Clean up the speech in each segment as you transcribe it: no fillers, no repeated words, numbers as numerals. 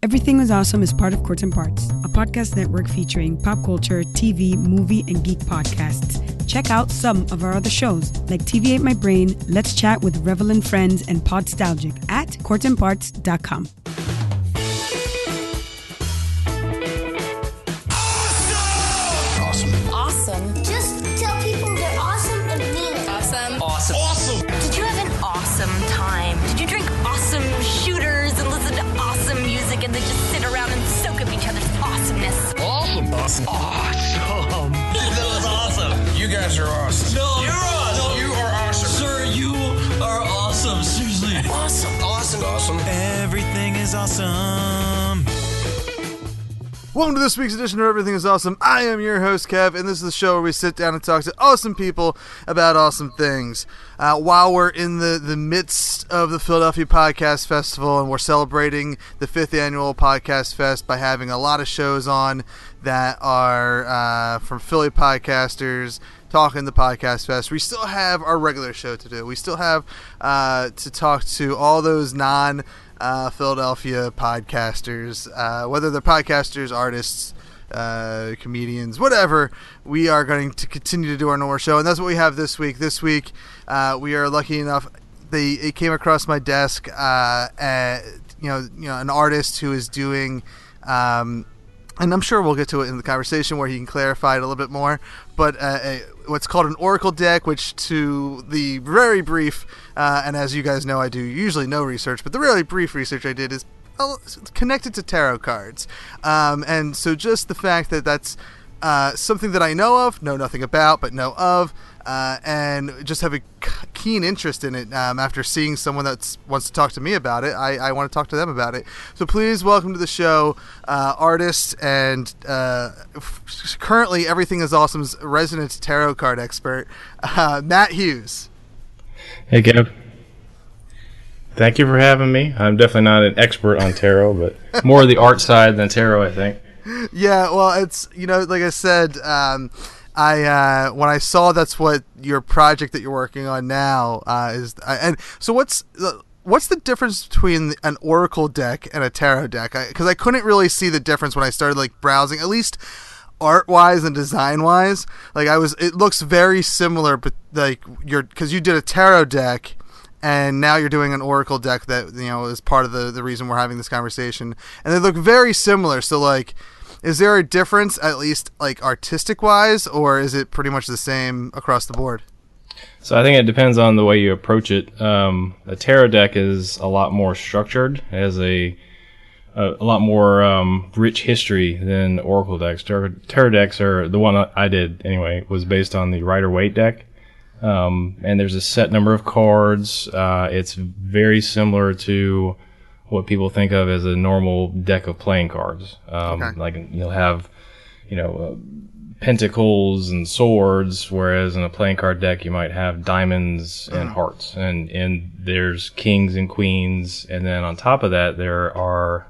Everything is Awesome is part of Courts and Parts, a podcast network featuring pop culture, TV, movie, and geek podcasts. Check out some of our other shows, like TV Ate My Brain, Let's Chat with Revelin Friends, and Podstalgic at courtsandparts.com. Awesome. Just tell people they're awesome and mean it. Awesome. Awesome. Awesome. Did you have an awesome time? Did you drink awesome shooters and listen to awesome music and then just sit around and soak up each other's awesomeness? Awesome. Awesome. Awesome. That was awesome. You guys are awesome. No. You're awesome. You are awesome. Sir, you are awesome. Seriously. Awesome. Awesome. Awesome. Everything is awesome. Welcome to this week's edition of Everything is Awesome. I am your host, Kev, and this is the show where we sit down and talk to awesome people about awesome things. While we're in the midst of the Philadelphia Podcast Festival, and we're celebrating the 5th annual Podcast Fest by having a lot of shows on that are from Philly podcasters talking the Podcast Fest, we still have our regular show to do. We still have to talk to all those Philadelphia podcasters, whether they're podcasters, artists, comedians, whatever. We are going to continue to do our normal show, and that's what we have this week. This week, we are lucky enough. It came across my desk, an artist who is doing, and I'm sure we'll get to it in the conversation where he can clarify it a little bit more. But what's called an oracle deck, which to the very brief, and as you guys know, I do usually no research, but the really brief research I did is connected to tarot cards. And so just the fact that that's something that I know nothing about, but know of, and just have a keen interest in it. After seeing someone that wants to talk to me about it, I want to talk to them about it. So please welcome to the show, artist and currently Everything is Awesome's resident tarot card expert, Matt Hughes. Hey, Kev. Thank you for having me. I'm definitely not an expert on tarot, but more the art side than tarot, I think. Yeah, well, it's, like I said, I when I saw that's what your project that you're working on now is, and so what's the difference between an oracle deck and a tarot deck? Because I couldn't really see the difference when I started browsing, at least art-wise and design-wise. It looks very similar, but because you did a tarot deck. And now you're doing an oracle deck that, is part of the reason we're having this conversation. And they look very similar. So, is there a difference, at least, artistic-wise, or is it pretty much the same across the board? So I think it depends on the way you approach it. A tarot deck is a lot more structured, has a lot more rich history than oracle decks. Tarot decks are, the one I did, anyway, was based on the Rider-Waite deck. And there's a set number of cards. It's very similar to what people think of as a normal deck of playing cards. Okay. You'll have, pentacles and swords, whereas in a playing card deck you might have diamonds and hearts. And there's kings and queens. And then on top of that, there are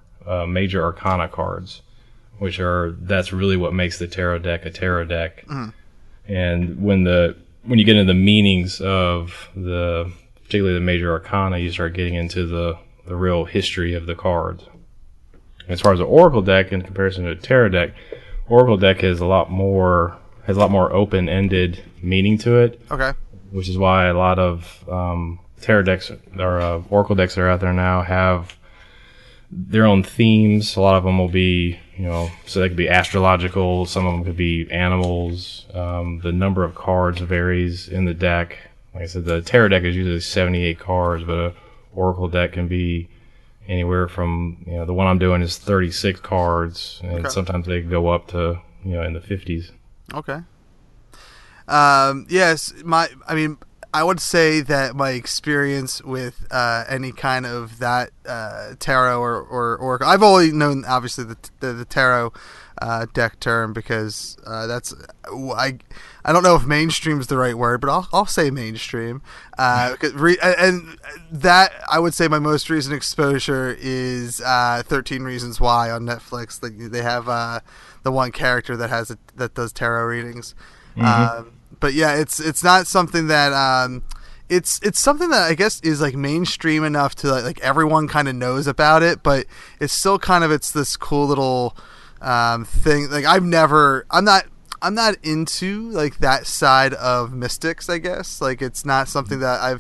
major arcana cards, that's really what makes the tarot deck a tarot deck. And when you get into the meanings of particularly the major arcana, you start getting into the real history of the cards. As far as the oracle deck, in comparison to a tarot deck, oracle deck has a lot more open-ended meaning to it. Okay. Which is why a lot of tarot decks or oracle decks that are out there now have their own themes. A lot of them will be, so they could be astrological. Some of them could be animals. The number of cards varies in the deck. Like I said, the tarot deck is usually 78 cards, but a oracle deck can be anywhere from, the one I'm doing is 36 cards, and sometimes they go up to, in the 50s. Okay. Yes, I would say that my experience with any kind of that tarot or oracle, I've only known obviously the tarot deck term because that's I don't know if mainstream is the right word, but I'll say mainstream. And that I would say my most recent exposure is 13 Reasons Why on Netflix. They have the one character that does tarot readings. But yeah, it's not something that it's something that I guess is like mainstream enough to like everyone kind of knows about it, but it's still kind of it's this cool little thing. Like I'm not into like that side of mystics, I guess. Like it's not something that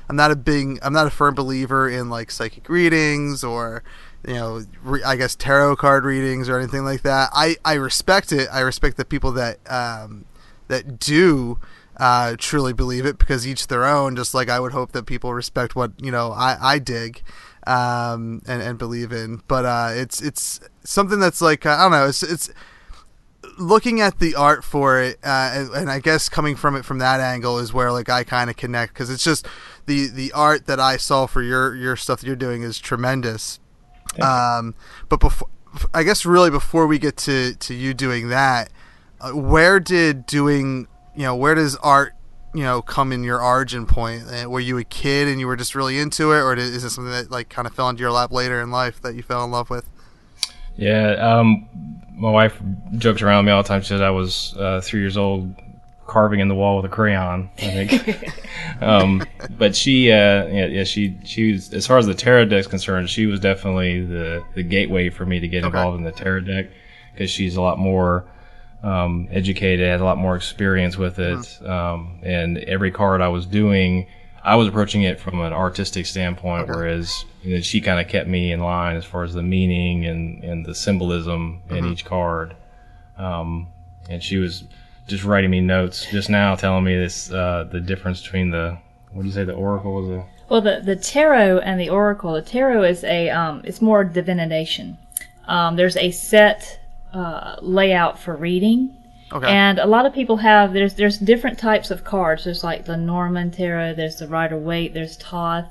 I'm not a firm believer in like psychic readings or I guess tarot card readings or anything like that. I respect it. I respect the people that do truly believe it, because each their own, just like I would hope that people respect what I dig and believe in. But it's something that's like I don't know, it's looking at the art for it, and I guess coming from it from that angle is where like I kind of connect, because it's just the art that I saw for your stuff that you're doing is tremendous. But before, I guess really before we get to you doing that, where does art come in your origin point? Were you a kid and you were just really into it, or is it something that like kind of fell into your lap later in life that you fell in love with? Yeah, my wife jokes around with me all the time. She said I was 3 years old carving in the wall with a crayon, I think. But she was, as far as the tarot deck's concerned, she was definitely the gateway for me to get involved in the tarot deck, because she's a lot more educated, had a lot more experience with it. And every card I was doing, I was approaching it from an artistic standpoint, whereas she kind of kept me in line as far as the meaning and the symbolism in each card. And she was just writing me notes just now, telling me this the difference between the oracle was a... Well, the tarot and the oracle. The tarot is it's more divination. There's a set layout for reading. Okay. And a lot of people have, there's different types of cards. There's like the Norman Tarot, there's the Rider-Waite, there's Thoth.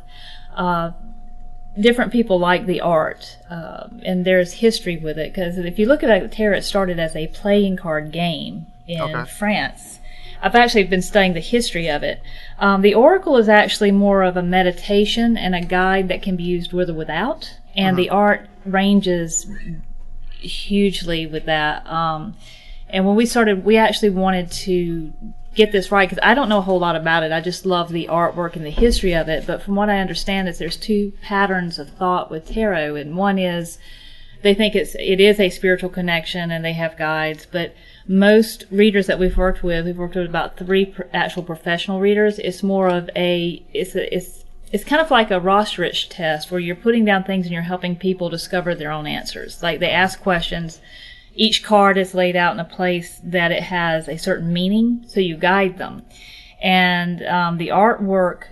Different people like the art, and there's history with it, because if you look at the tarot, it started as a playing card game in France. I've actually been studying the history of it. The oracle is actually more of a meditation and a guide that can be used with or without, and the art ranges hugely with that. And when we started, we actually wanted to get this right, because I don't know a whole lot about it. I just love the artwork and the history of it. But from what I understand is there's two patterns of thought with tarot, and one is they think it is a spiritual connection and they have guides. But most readers that we've worked with about 3 actual professional readers. It's more of it's kind of like a Rorschach test, where you're putting down things and you're helping people discover their own answers. Like they ask questions. Each card is laid out in a place that it has a certain meaning, so you guide them. And the artwork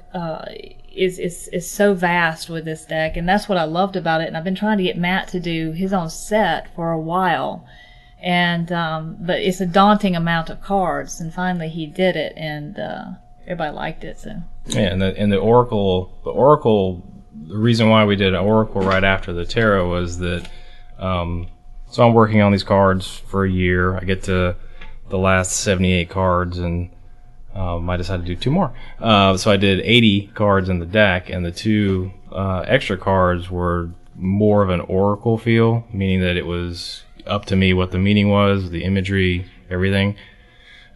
is so vast with this deck, and that's what I loved about it. And I've been trying to get Matt to do his own set for a while, and but it's a daunting amount of cards. And finally, he did it, and everybody liked it. So yeah, and the oracle. The reason why we did an oracle right after the tarot was that. So I'm working on these cards for a year. I get to the last 78 cards, and I decided to do 2 more. So I did 80 cards in the deck, and the 2 extra cards were more of an oracle feel, meaning that it was up to me what the meaning was, the imagery, everything.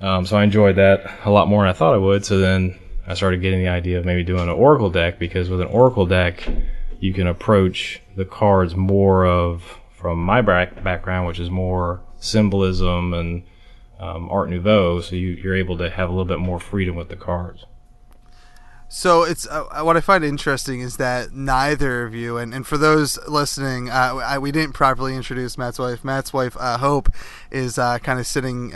So I enjoyed that a lot more than I thought I would. So then I started getting the idea of maybe doing an oracle deck, because with an oracle deck, you can approach the cards more of... from my background, which is more symbolism and Art Nouveau, so you're able to have a little bit more freedom with the cards. So it's what I find interesting is that neither of you, and for those listening, we didn't properly introduce Matt's wife. Matt's wife, Hope, is kind of sitting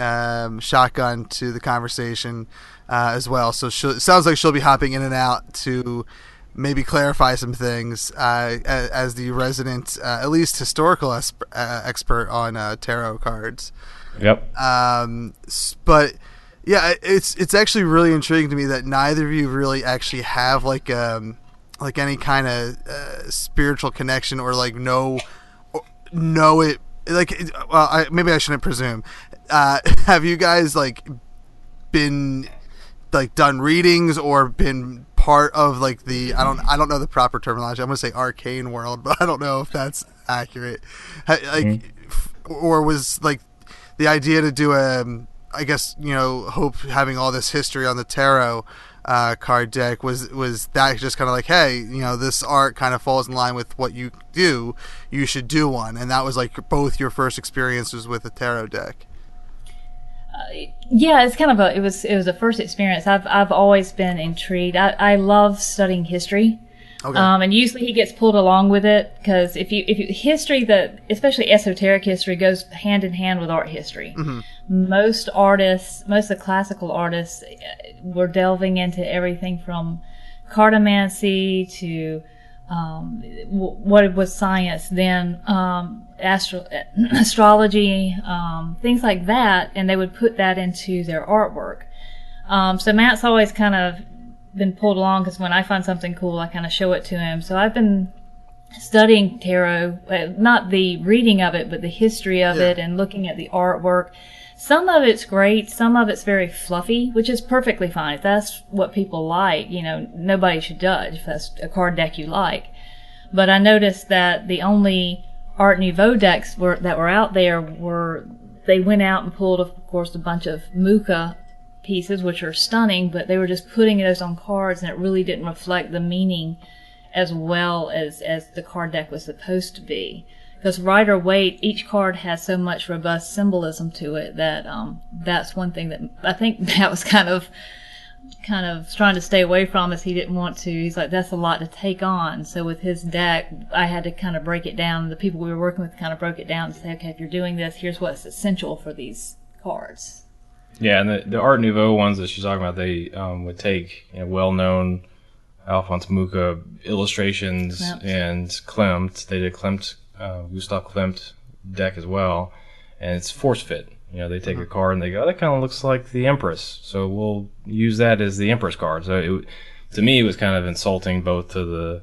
shotgun to the conversation as well. So it sounds like she'll be hopping in and out to maybe clarify some things as the resident, at least historical expert on tarot cards. Yep. But yeah, it's actually really intriguing to me that neither of you really actually have like any kind of spiritual connection, or like know it. Like, well, maybe I shouldn't presume. Have you guys like been like done readings or been part of like the I don't know the proper terminology. I'm gonna say arcane world, but I don't know if that's accurate. Or was like the idea to do I guess Hope having all this history on the tarot. card deck. Was that just kind of like, hey, this art kind of falls in line with what you do, you should do one, and that was like both your first experiences with a tarot deck? Yeah, it's kind of it was a first experience. I've always been intrigued. I love studying history. Okay. And usually he gets pulled along with it because if you history, especially esoteric history, goes hand in hand with art history. Mm-hmm. Most of the classical artists were delving into everything from cartomancy to what was science then, astrology, things like that, and they would put that into their artwork. So Matt's always kind of been pulled along because when I find something cool, I kind of show it to him. So I've been studying tarot, not the reading of it, but the history of it and looking at the artwork. Some of it's great, some of it's very fluffy, which is perfectly fine. If that's what people like, nobody should judge if that's a card deck you like. But I noticed that the only Art Nouveau decks that were out there they went out and pulled, of course, a bunch of Mucha pieces, which are stunning, but they were just putting those on cards, and it really didn't reflect the meaning as well as the card deck was supposed to be. Because Rider-Waite, each card has so much robust symbolism to it that that's one thing that I think Matt was kind of trying to stay away from, as he didn't want to. He's like, that's a lot to take on. So with his deck, I had to kind of break it down. The people we were working with kind of broke it down and say, okay, if you're doing this, here's what's essential for these cards. Yeah, and the Art Nouveau ones that she's talking about, they would take well-known Alphonse Mucha illustrations and Klimt. They did Gustav Klimt deck as well, and it's force fit. They take a card and they go, oh, that kind of looks like the Empress, so we'll use that as the Empress card. So to me, it was kind of insulting both to the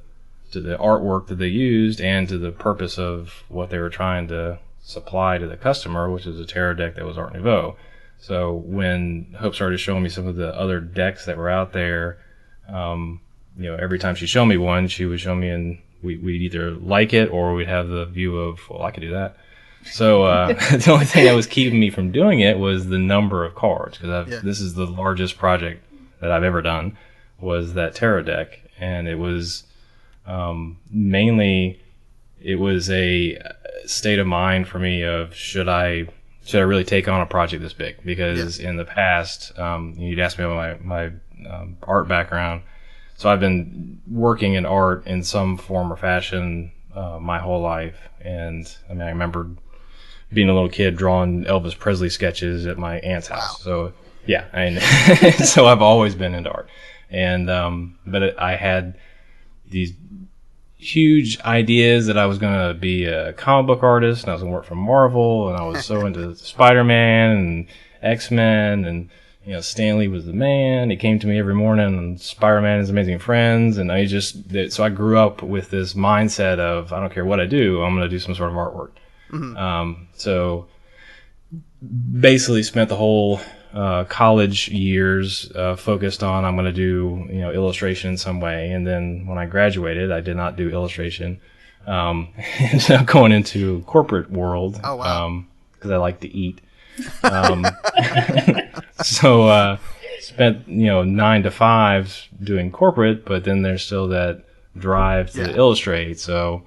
artwork that they used and to the purpose of what they were trying to supply to the customer, which is a tarot deck that was Art Nouveau. So when Hope started showing me some of the other decks that were out there, every time she showed me one, she would show me, and we'd either like it or we'd have the view of, well, I could do that. So the only thing that was keeping me from doing it was the number of cards, because this is the largest project that I've ever done, was that tarot deck, and it was mainly a state of mind for me of should I really take on a project this big? Because in the past, you'd ask me about my art background. So I've been working in art in some form or fashion my whole life. And I remember being a little kid drawing Elvis Presley sketches at my aunt's house. So so I've always been into art. And but I had these huge ideas that I was going to be a comic book artist, and I was going to work for Marvel, and I was so into Spider-Man and X-Men, and Stan Lee was the man. He came to me every morning, and Spider-Man and His Amazing Friends, and so I grew up with this mindset of, I don't care what I do, I'm going to do some sort of artwork. Mm-hmm. So basically spent the whole college years focused on, I'm going to do illustration in some way, and then when I graduated, I did not do illustration. Ended up going into corporate world. Oh, wow. Because I like to eat. So spent 9 to 5 doing corporate, but then there's still that drive to illustrate. So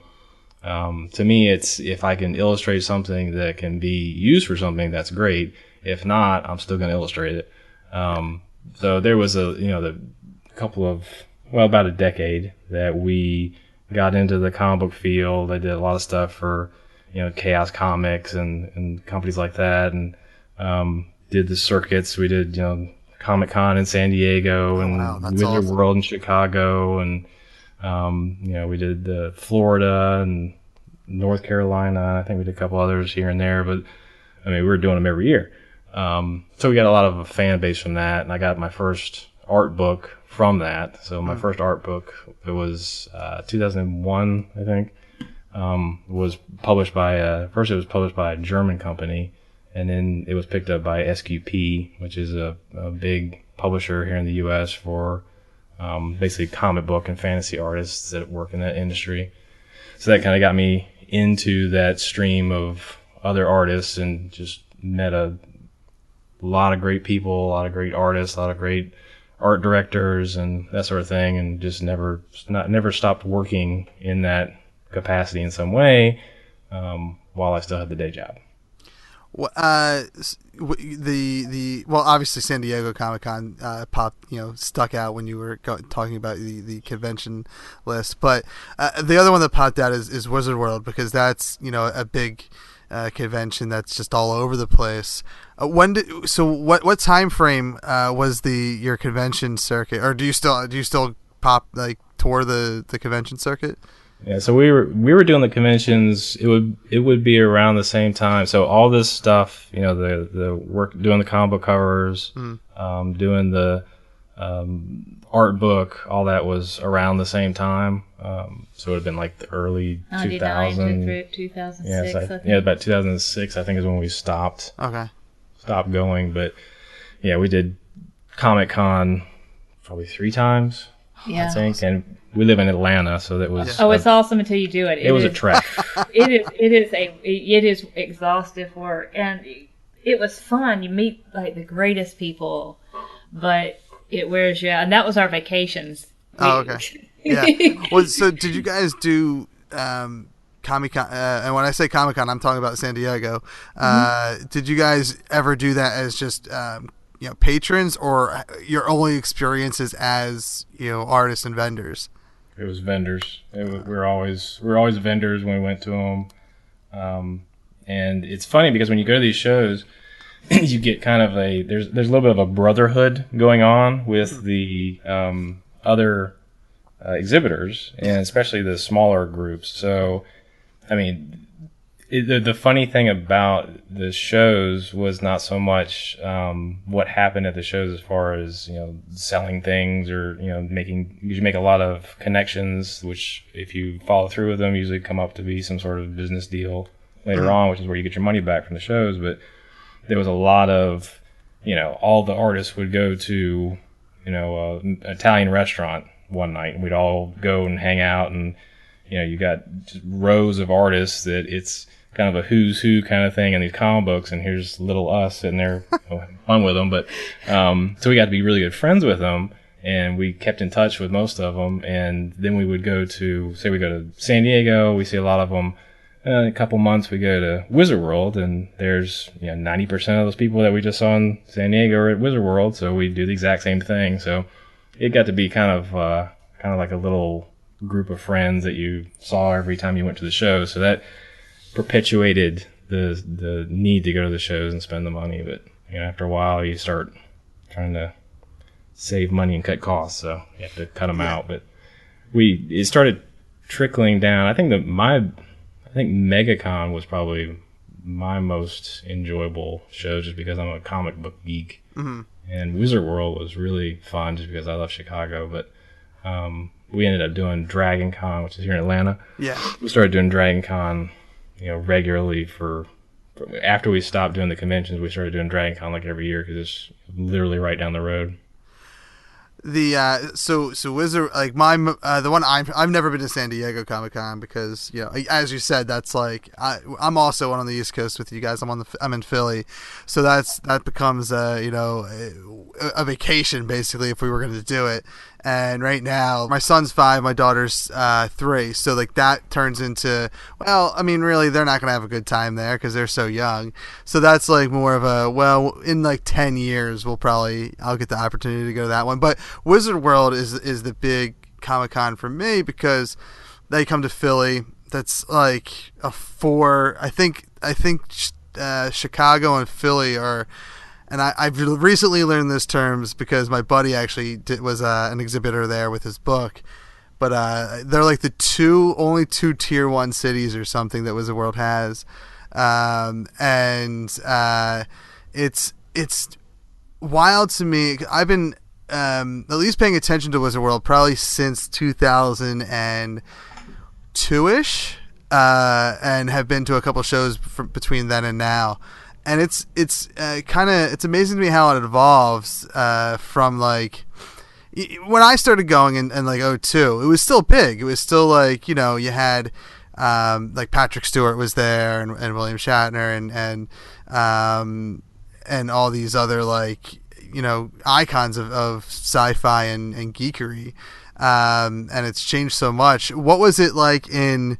to me, it's, if I can illustrate something that can be used for something, that's great. If not, I'm still going to illustrate it. So there was about a decade that we got into the comic book field. I did a lot of stuff for, Chaos Comics and companies like that, and did the circuits. We did, Comic-Con in San Diego and Wizard World in Chicago, and we did Florida and North Carolina. I think we did a couple others here and there, but we were doing them every year. So we got a lot of a fan base from that, and I got my first art book from that. So my first art book, it was 2001, I think, was published by first it was published by a German company, and then it was picked up by SQP, which is a big publisher here in the U.S. for basically comic book and fantasy artists that work in that industry. So that kind of got me into that stream of other artists, and just met a lot of great people, a lot of great artists, a lot of great art directors and that sort of thing, and just never stopped working in that capacity in some way while I still had the day job. Well, obviously San Diego Comic-Con stuck out when you were talking about the convention list, but the other one that popped out is Wizard World, because that's a big convention that's just all over the place. What time frame was your convention circuit, or do you still pop tour the convention circuit? Yeah, so we were doing the conventions. It would be around the same time. So all this stuff, the work doing the comic book covers, doing the art book, all that was around the same time. So it would have been like the early 2000, 2006. Yeah, about 2006. I think is when we stopped. Okay. Stopped going, but yeah, we did Comic-Con probably 3 times. Yeah. I think, and we live in Atlanta, so that was. Oh, it's awesome until you do it. It was a trek. It is exhaustive work, and it was fun. You meet the greatest people, but it wears you out. And that was our vacations. Oh, okay. Yeah. Well, so did you guys do Comic-Con? And when I say Comic-Con, I'm talking about San Diego. Did you guys ever do that as just patrons, or your only experiences as artists and vendors? It was vendors. We were always vendors when we went to them. And it's funny because when you go to these shows, you get kind of there's a little bit of a brotherhood going on with the other exhibitors, and especially the smaller groups. So, I mean, the funny thing about the shows was not so much what happened at the shows as far as selling things or you make a lot of connections, which if you follow through with them usually come up to be some sort of business deal later on, which is where you get your money back from the shows. But there was a lot of all the artists would go to an Italian restaurant one night, and we'd all go and hang out, and you got just rows of artists that it's kind of a who's who kind of thing in these comic books, and here's little us sitting there having fun with them. But so we got to be really good friends with them, and we kept in touch with most of them. And then we would go to San Diego. We see a lot of them. In a couple months we go to Wizard World, and there's 90% of those people that we just saw in San Diego are at Wizard World, so we do the exact same thing. So it got to be kind of like a little group of friends that you saw every time you went to the show. So that perpetuated the need to go to the shows and spend the money. But after a while you start trying to save money and cut costs, so you have to cut them out. But it started trickling down. I think MegaCon was probably my most enjoyable show, just because I'm a comic book geek. And Wizard World was really fun just because I love Chicago. But we ended up doing Dragon Con, which is here in Atlanta. Yeah, we started doing Dragon Con regularly after we stopped doing the conventions. We started doing Dragon Con every year because it's literally right down the road. So Wizard, the one I've never been to San Diego Comic-Con because as you said, that's I'm also on the East Coast with you guys. I'm in Philly, so that becomes a vacation basically if we were going to do it. And right now, my son's 5, my daughter's 3. So that turns into, really they're not going to have a good time there because they're so young. So that's more of in 10 years, I'll get the opportunity to go to that one. But Wizard World is the big Comic-Con for me because they come to Philly. That's a 4. I think Chicago and Philly are. And I've recently learned those terms because my buddy actually was an exhibitor there with his book. But they're the only 2 tier 1 cities or something that Wizard World has. It's wild to me. I've been at least paying attention to Wizard World probably since 2002-ish, and have been to a couple shows between then and now. And it's amazing to me how it evolves from when I started going in 2002, it was still big. It was still you had Patrick Stewart was there and William Shatner and all these other icons of sci-fi and geekery, and it's changed so much. What was it like in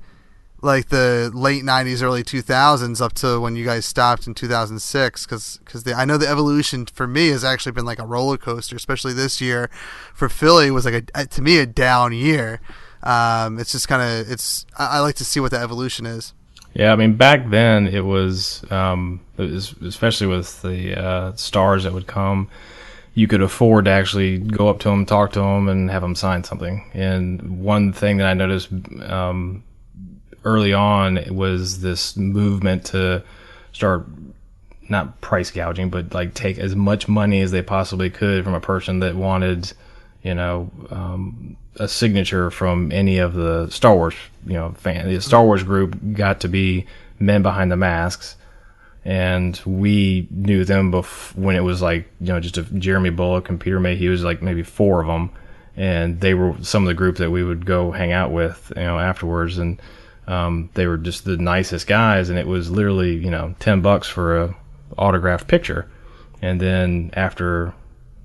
like the late 90s, early 2000s up to when you guys stopped in 2006? Because I know the evolution for me has actually been like a roller coaster, especially this year for Philly was like to me a down year. It's just kind of, I like to see what the evolution is. Yeah, I mean, back then it was especially with the stars that would come, you could afford to actually go up to them, talk to them, and have them sign something. And one thing that I noticed early on was this movement to start not price gouging, but like take as much money as they possibly could from a person that wanted, a signature from any of the Star Wars, fan. The Star Wars group got to be Men Behind the Masks, and we knew them when it was like, just a Jeremy Bullock and Peter Mayhew. He was like maybe 4 of them, and they were some of the group that we would go hang out with, afterwards, and they were just the nicest guys, and it was literally, $10 for a autographed picture. And then after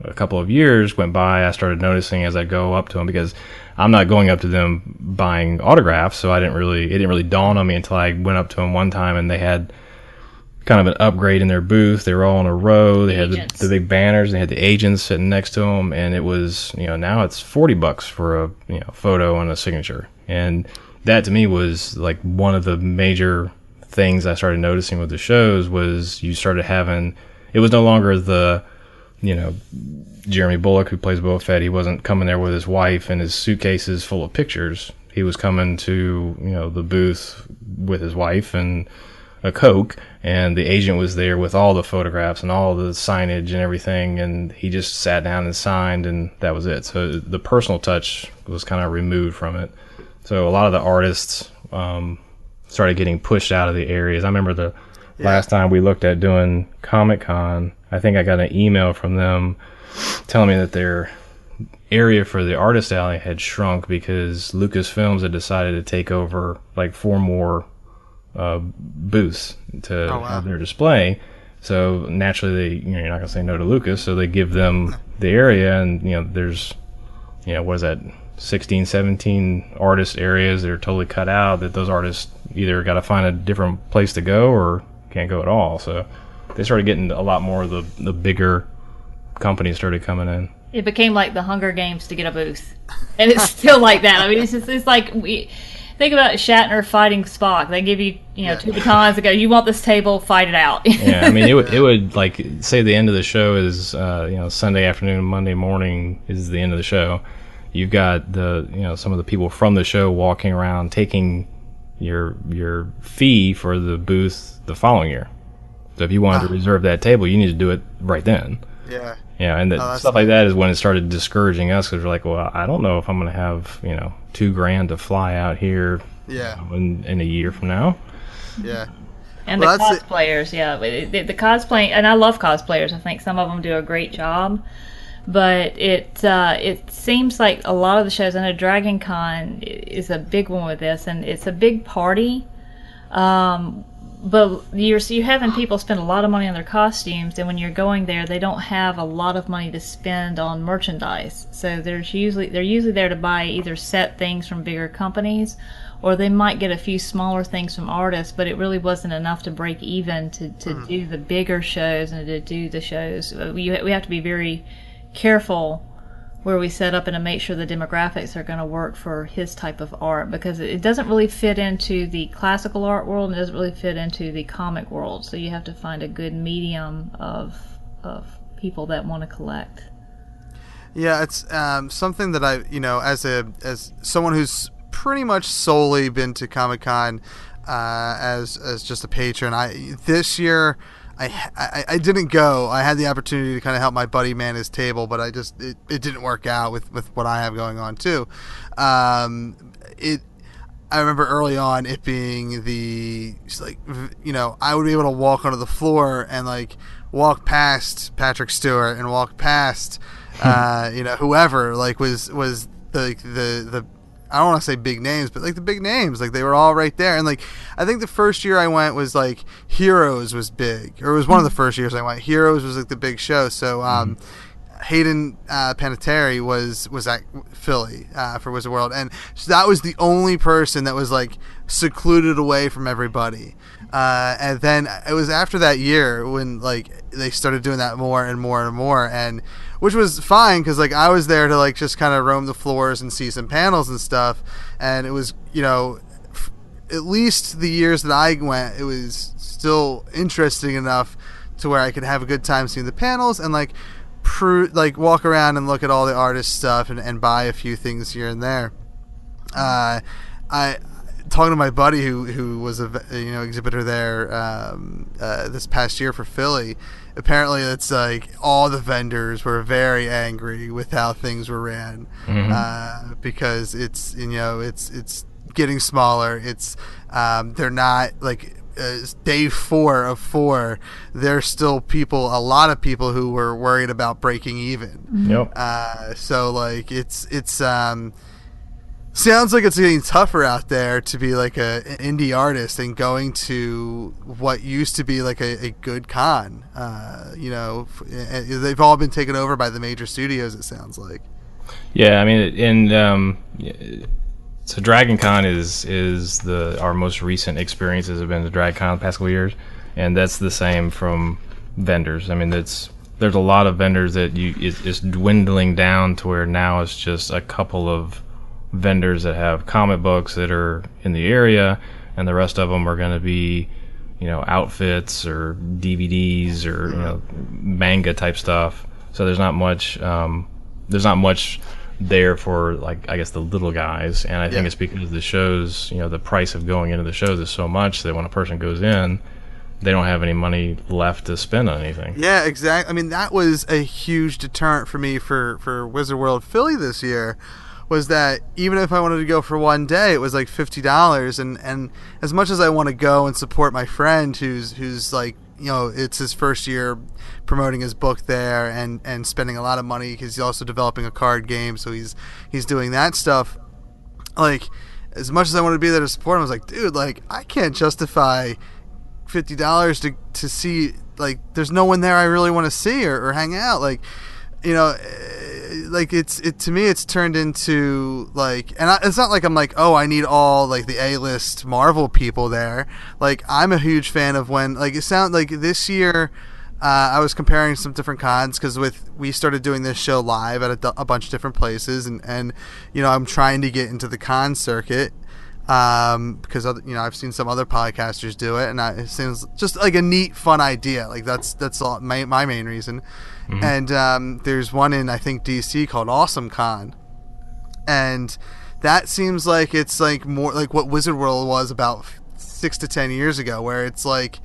a couple of years went by, I started noticing as I go up to them, because I'm not going up to them buying autographs, so it didn't really dawn on me until I went up to them one time, and they had kind of an upgrade in their booth. They were all in a row. They had the big banners. They had the agents sitting next to them, and it was, now it's $40 for a photo and a signature. And that to me was like one of the major things I started noticing with the shows was you started having, it was no longer the, Jeremy Bullock, who plays Boba Fett. He wasn't coming there with his wife and his suitcases full of pictures. He was coming to, the booth with his wife and a Coke, and the agent was there with all the photographs and all the signage and everything, and he just sat down and signed, and that was it. So the personal touch was kind of removed from it. So a lot of the artists started getting pushed out of the areas. I remember the last time we looked at doing Comic-Con, I think I got an email from them telling me that their area for the artist alley had shrunk because Lucasfilms had decided to take over like 4 more booths to have their display. So naturally, you're not going to say no to Lucas, so they give them the area, and there's what is that, 16, 17 artist areas that are totally cut out, that those artists either got to find a different place to go or can't go at all. So they started getting a lot more of the bigger companies started coming in. It became like the Hunger Games to get a booth, and it's still like that. I mean, it's like think about Shatner fighting Spock. They give you 2 batons and go, you want this table, fight it out. Yeah, I mean, it would like say the end of the show is Sunday afternoon, Monday morning is the end of the show. You've got the some of the people from the show walking around taking your fee for the booth the following year. So if you wanted to reserve that table, you need to do it right then. Yeah. Yeah, and stuff like that is when it started discouraging us, because we're like, well, I don't know if I'm going to have $2,000 to fly out here. Yeah. In a year from now. Yeah. And the cosplayers, the cosplay, and I love cosplayers. I think some of them do a great job. But it seems like a lot of the shows, I know Dragon Con is a big one with this, and it's a big party. But you're having people spend a lot of money on their costumes, and when you're going there, they don't have a lot of money to spend on merchandise. So they're usually there to buy either set things from bigger companies, or they might get a few smaller things from artists, but it really wasn't enough to break even to do the bigger shows and to do the shows. We have to be very careful where we set up and to make sure the demographics are going to work for his type of art, because it doesn't really fit into the classical art world, and it doesn't really fit into the comic world. So you have to find a good medium of people that want to collect. Yeah, it's something that I, as someone who's pretty much solely been to Comic-Con as just a patron, this year I didn't go. I had the opportunity to kind of help my buddy man his table, but it didn't work out with what I have going on too. I remember early on it being I would be able to walk onto the floor and like walk past Patrick Stewart and walk past whoever like was the I don't want to say big names, but like the big names, like they were all right there. And like I think the first year I went was like Heroes was big, or it was one of the first years I went. Heroes was like the big show. So Hayden Panettiere was at Philly for Wizard World, and so that was the only person that was like secluded away from everybody. And then it was after that year when like they started doing that more and more and more, and which was fine because like I was there to like just kind of roam the floors and see some panels and stuff, and it was, you know, at least the years that I went, it was still interesting enough to where I could have a good time seeing the panels and like walk around and look at all the artist stuff and buy a few things here and there. I talking to my buddy who was a exhibitor there this past year for Philly. Apparently, it's like all the vendors were very angry with how things were ran because it's it's getting smaller. It's they're not like. Day 4 of 4, there's still a lot of people who were worried about breaking even. Yep. So like it's sounds like it's getting tougher out there to be like an indie artist and going to what used to be like a good con. They've all been taken over by the major studios, it sounds like. Yeah, I mean, so Dragon Con is our most recent experiences have been the Dragon Con the past couple of years, and that's the same from vendors. I mean, there's a lot of vendors that it's dwindling down to where now it's just a couple of vendors that have comic books that are in the area, and the rest of them are going to be, outfits or DVDs or manga type stuff. So there's not much. There for like I guess the little guys, and I think it's because the shows, the price of going into the shows is so much that when a person goes in, they don't have any money left to spend on anything. Yeah, exactly. I mean, that was a huge deterrent for me for Wizard World Philly this year, was that even if I wanted to go for one day, it was like $50, and as much as I want to go and support my friend who's like, it's his first year promoting his book there and spending a lot of money because he's also developing a card game, so he's doing that stuff. Like, as much as I wanted to be there to support him, I was like, dude, like, I can't justify $50 to see, like, there's no one there I really want to see or hang out. Like, like to me it's turned into like, and it's not like I'm like, oh, I need all like the A-list Marvel people there. Like, I'm a huge fan of when, like, it sounds like this year I was comparing some different cons because we started doing this show live at a bunch of different places, and I'm trying to get into the con circuit because I've seen some other podcasters do it, and it seems just like a neat, fun idea. Like that's all my main reason. And there's one in, I think, DC called Awesome Con, and that seems like it's like more like what Wizard World was about 6 to 10 years ago, where it's like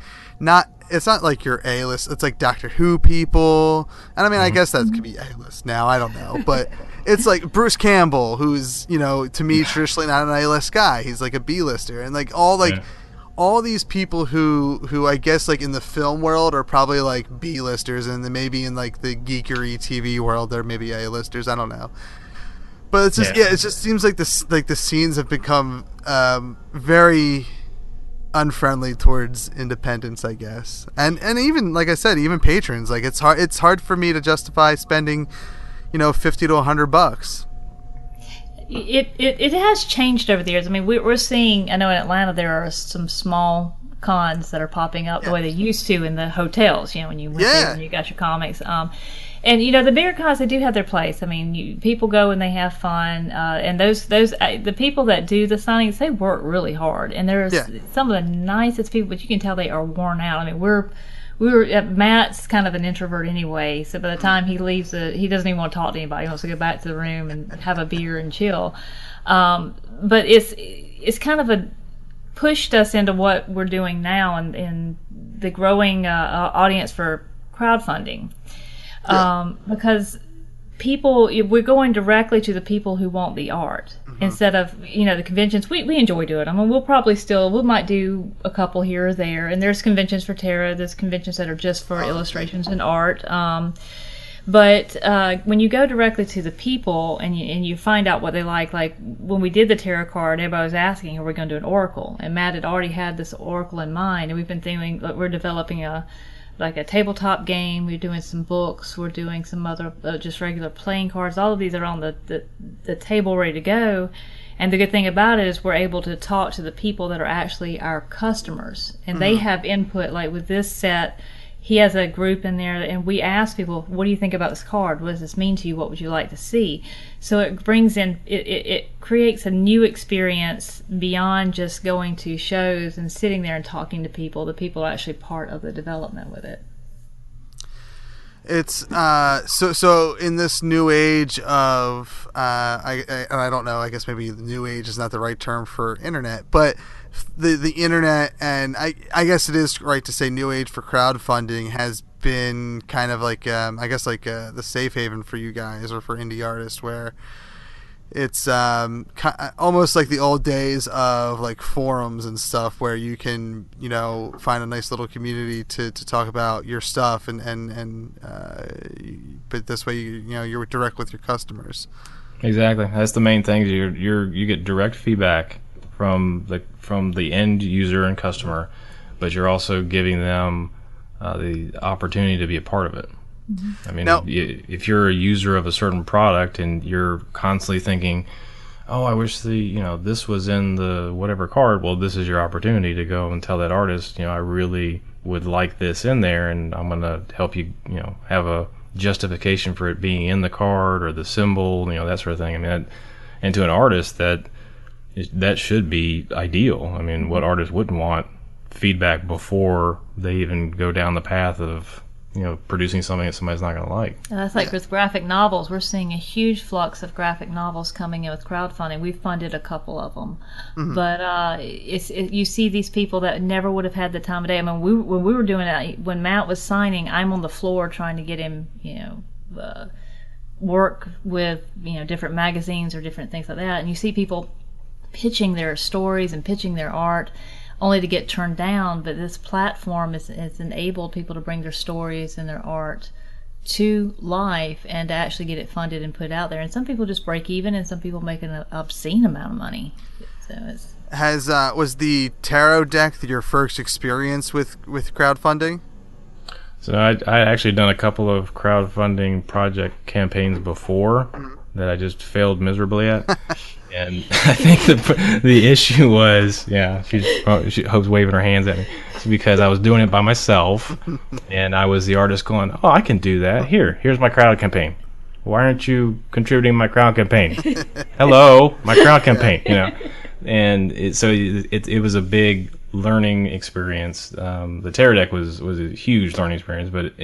it's not like your A-list, it's like Doctor Who people, and I mean I guess that could be A-list now, I don't know, but it's like Bruce Campbell, who's to me traditionally not an A-list guy, he's like a B-lister, and like all these people who I guess like in the film world are probably like B-listers, and then maybe in like the geekery TV world they're maybe A-listers, I don't know. But it's just it just seems like the scenes have become very unfriendly towards independence, I guess. And even like I said, even patrons, like it's hard for me to justify spending $50 to $100. It has changed over the years. I mean, we're seeing, I know in Atlanta there are some small cons that are popping up the way they used to in the hotels, when you went there and you got your comics. And the bigger cons, they do have their place. I mean, people go and they have fun, and those the people that do the signings, they work really hard, and there's some of the nicest people, but you can tell they are worn out. I mean, Matt's kind of an introvert anyway, so by the time he leaves, he doesn't even want to talk to anybody. He wants to go back to the room and have a beer and chill. But it's kind of pushed us into what we're doing now, and the growing audience for crowdfunding. Because we're going directly to the people who want the art instead of the conventions. We enjoy doing them, and we might do a couple here or there, and there's conventions for Terra, there's conventions that are just for illustrations and art, But when you go directly to the people and you find out what they like when we did the tarot card, everybody was asking, are we going to do an oracle? And Matt had already had this oracle in mind, and we've been thinking, we're developing a tabletop game. We're doing some books. We're doing some other just regular playing cards. All of these are on the table ready to go. And the good thing about it is we're able to talk to the people that are actually our customers. And they have input. Like with this set, he has a group in there, and we ask people, what do you think about this card? What does this mean to you? What would you like to see? So it brings in, it creates a new experience beyond just going to shows and sitting there and talking to people. The people are actually part of the development with it. It's so in this new age of I don't know, I guess maybe the new age is not the right term for internet, but the internet, and I guess it is right to say new age for crowdfunding, has been kind of like the safe haven for you guys or for indie artists, where it's almost like the old days of like forums and stuff, where you can find a nice little community to talk about your stuff, and but this way you're direct with your customers. Exactly, that's the main thing. You get direct feedback from the end user and customer, but you're also giving them the opportunity to be a part of it. I mean, if you're a user of a certain product and you're constantly thinking, oh, I wish this was in the whatever card, well, this is your opportunity to go and tell that artist, I really would like this in there, and I'm going to help you, have a justification for it being in the card or the symbol, that sort of thing. I mean, and to an artist, that should be ideal. I mean, what artist wouldn't want feedback before they even go down the path of producing something that somebody's not going to like? And that's like with graphic novels. We're seeing a huge flux of graphic novels coming in with crowdfunding. We've funded a couple of them. But you see these people that never would have had the time of day. I mean, when we were doing it, when Matt was signing, I'm on the floor trying to get him, work with, different magazines or different things like that. And you see people pitching their stories and pitching their art only to get turned down. But this platform has enabled people to bring their stories and their art to life and to actually get it funded and put out there. And some people just break even, and some people make an obscene amount of money. So was the tarot deck your first experience with crowdfunding? So I actually done a couple of crowdfunding project campaigns before that I just failed miserably at. And I think the issue was, she hopes waving her hands at me. It's because I was doing it by myself, and I was the artist going, oh, I can do that. Here's my crowd campaign. Why aren't you contributing to my crowd campaign? Hello, my crowd campaign, And it was a big learning experience. The tarot deck was a huge learning experience, but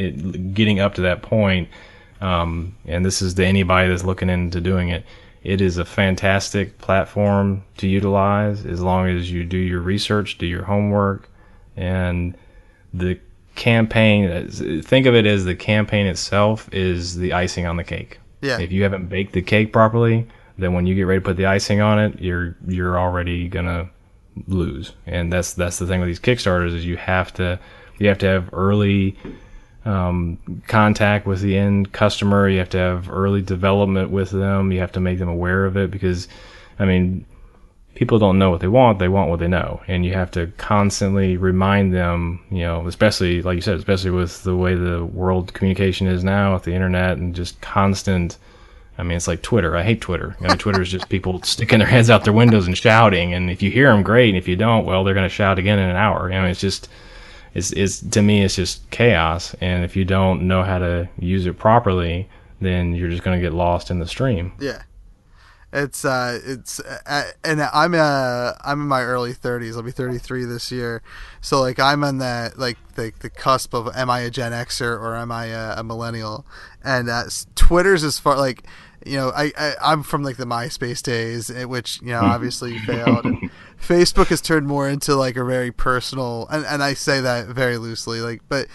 getting up to that point, and this is to anybody that's looking into doing it, it is a fantastic platform to utilize as long as you do your research, do your homework, and the campaign, think of it as the campaign itself is the icing on the cake. Yeah. If you haven't baked the cake properly, then when you get ready to put the icing on it, you're already gonna lose. And that's the thing with these Kickstarters, is you have to have early contact with the end customer. You have to have early development with them. You have to make them aware of it, because people don't know what they want what they know, and you have to constantly remind them, especially like you said, especially with the way the world communication is now with the internet and just constant. It's like Twitter. I hate Twitter. Twitter is just people sticking their heads out their windows and shouting, and if you hear them, great, and if you don't, well, they're going to shout again in an hour. It's to me, it's just chaos, and if you don't know how to use it properly, then you're just going to get lost in the stream. Yeah, and I'm in my early 30s. I'll be 33 this year, so like I'm on that the cusp of, am I a Gen Xer or am I a millennial? And Twitter's as far I'm from like the MySpace days, which obviously failed. And Facebook has turned more into like a very personal, and I say that very loosely, but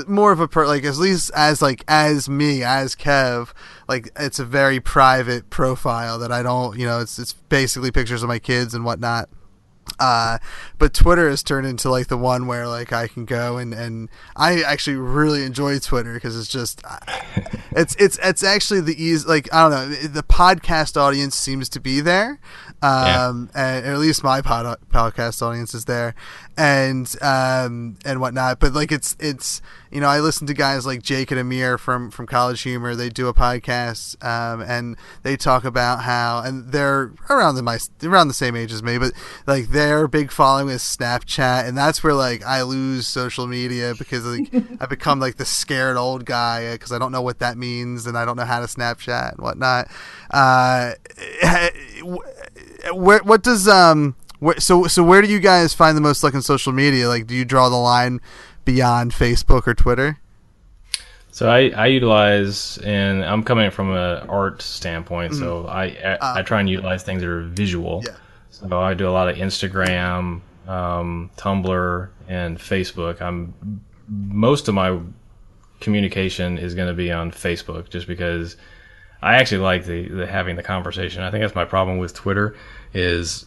more of a at least as me as Kev, it's a very private profile that I don't, it's basically pictures of my kids and whatnot. But Twitter has turned into the one where I can go and I actually really enjoy Twitter, because it's just It's actually the easy, like, I don't know, the podcast audience seems to be there, and at least my podcast audience is there, and whatnot. But like it's I listen to guys like Jake and Amir from College Humor. They do a podcast, and they talk about how, and they're around the same age as me, but like their big following is Snapchat, and that's where like I lose social media because like I become like the scared old guy because I don't know what that means and I don't know how to Snapchat and whatnot. What does so where do you guys find the most luck in social media? Like, do you draw the line beyond Facebook or Twitter? So I utilize, and I'm coming from an art standpoint, so I try and utilize things that are visual. Yeah. So I do a lot of Instagram, Tumblr, and Facebook. Most of my communication is going to be on Facebook, just because I actually like the having the conversation. I think that's my problem with Twitter. It's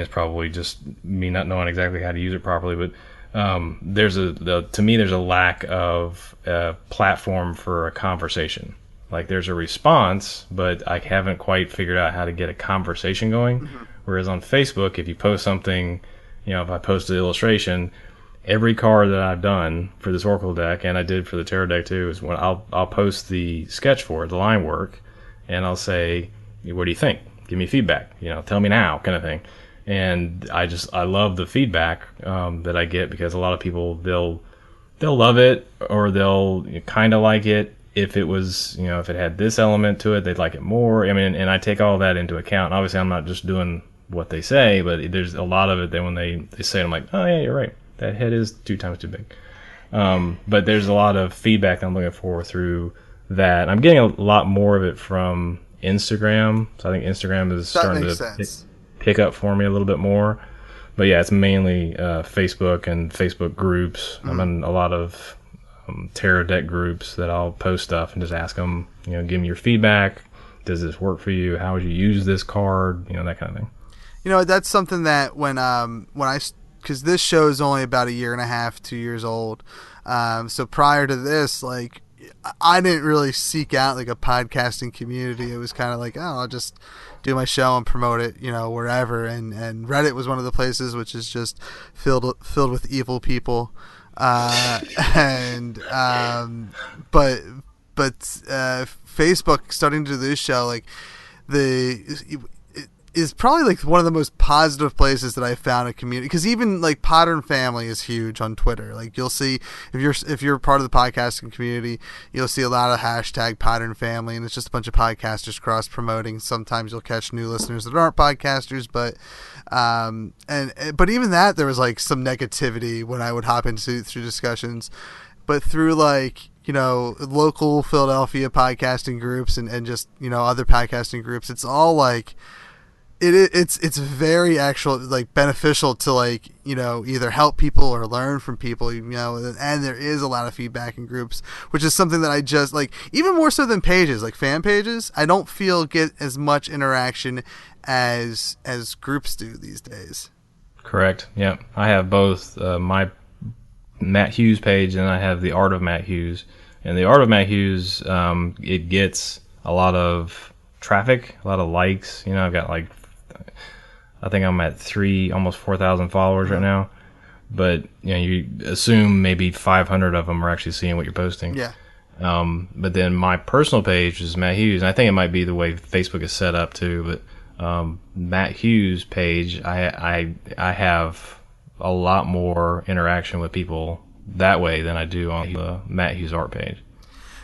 probably just me not knowing exactly how to use it properly, but to me there's a lack of a platform for a conversation. Like, there's a response, but I haven't quite figured out how to get a conversation going. Mm-hmm. Whereas on Facebook, if you post something, if I post an illustration, every card that I've done for this Oracle deck, and I did for the Tarot deck too, is when I'll post the sketch for it, the line work, and I'll say, what do you think? Give me feedback, tell me now, kind of thing. And I love the feedback that I get, because a lot of people, they'll love it, or they'll kind of like it. If it was, if it had this element to it, they'd like it more. And I take all that into account. Obviously, I'm not just doing what they say, but there's a lot of it that when they say it, I'm like, oh yeah, you're right. That head is 2 times too big. But there's a lot of feedback that I'm looking for through that. I'm getting a lot more of it from Instagram. So I think Instagram is starting to pick up for me a little bit more. But yeah, it's mainly Facebook and Facebook groups. I'm in a lot of tarot deck groups that I'll post stuff and just ask them, give me your feedback. Does this work for you? How would you use this card? That kind of thing. That's something that because this show is only about 1.5 years, 2 years old. So prior to this, like, I didn't really seek out like a podcasting community. It was kind of like, I'll just do my show and promote it, wherever. And Reddit was one of the places, which is just filled with evil people. But Facebook starting to do this show, like is probably like one of the most positive places that I found a community, because even like Podern Family is huge on Twitter. Like, you'll see if you're part of the podcasting community, you'll see a lot of hashtag Podern Family, and it's just a bunch of podcasters cross promoting. Sometimes you'll catch new listeners that aren't podcasters, but even that, there was like some negativity when I would hop through discussions, but through like local Philadelphia podcasting groups and just other podcasting groups, it's all like it's very actual, like, beneficial to like either help people or learn from people, and there is a lot of feedback in groups, which is something that I just like, even more so than pages, like fan pages. I don't feel get as much interaction as groups do these days. Correct. Yeah, I have both my Matt Hughes page, and I have the Art of Matt Hughes. And the Art of Matt Hughes, it gets a lot of traffic, a lot of likes. I've got like, I think I'm at almost 4,000 followers right now. But you assume maybe 500 of them are actually seeing what you're posting. Yeah. But then my personal page is Matt Hughes, and I think it might be the way Facebook is set up too. But Matt Hughes page, I have a lot more interaction with people that way than I do on the Matt Hughes art page.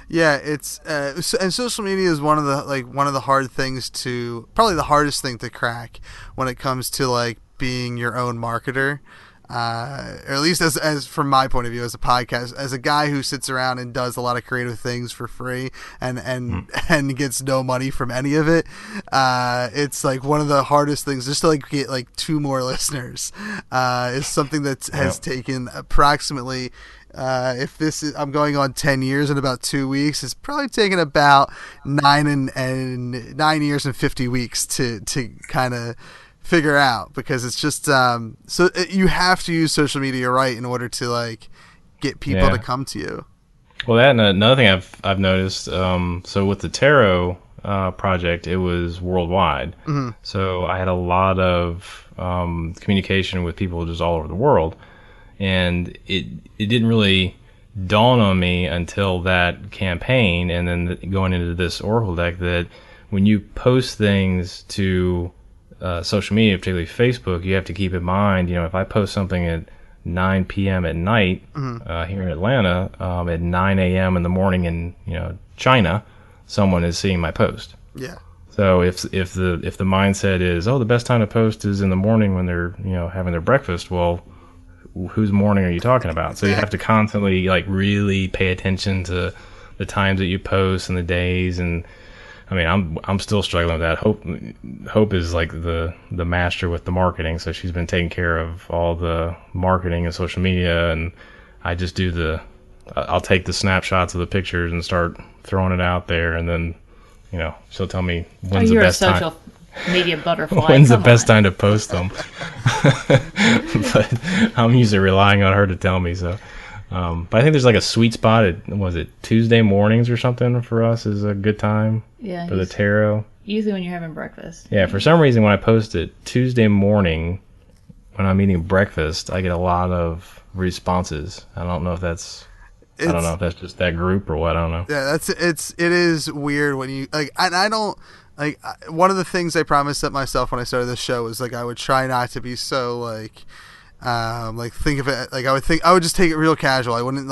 Yeah, it's and social media is one of the hard things to, probably the hardest thing to crack when it comes to like being your own marketer. Or at least as from my point of view, as a podcast, as a guy who sits around and does a lot of creative things for free and gets no money from any of it. It's like one of the hardest things just to like get like 2 more listeners, is something that has taken approximately, I'm going on 10 years in about 2 weeks. It's probably taken about 9 years and 50 weeks to kind of figure out, because it's just you have to use social media right in order to like get people to come to you. Well, that and another thing I've noticed. So with the tarot project, it was worldwide. Mm-hmm. So I had a lot of communication with people just all over the world, and it didn't really dawn on me until that campaign, and then going into this Oracle deck, that when you post things to social media, particularly Facebook, you have to keep in mind, if I post something at 9 p.m. at night here in Atlanta, at 9 a.m. in the morning in China, someone is seeing my post. Yeah. So if the mindset is, the best time to post is in the morning when they're having their breakfast, well, whose morning are you talking about? So you have to constantly really pay attention to the times that you post and the days. And I mean, I'm still struggling with that. Hope is like the master with the marketing, so she's been taking care of all the marketing and social media, and I just do I'll take the snapshots of the pictures and start throwing it out there, and then she'll tell me when's the best time. You're a social media butterfly. When's the best time to post them? But I'm usually relying on her to tell me. So, but I think there's like a sweet spot at, was it Tuesday mornings or something for us is a good time for the tarot. Usually when you're having breakfast. Yeah, for some reason when I post it Tuesday morning when I'm eating breakfast, I get a lot of responses. I don't know if that's just that group or what. I don't know. Yeah, it is weird when you and I don't. One of the things I promised myself when I started this show was I would try not to be so think of it I would just take it real casual. I wouldn't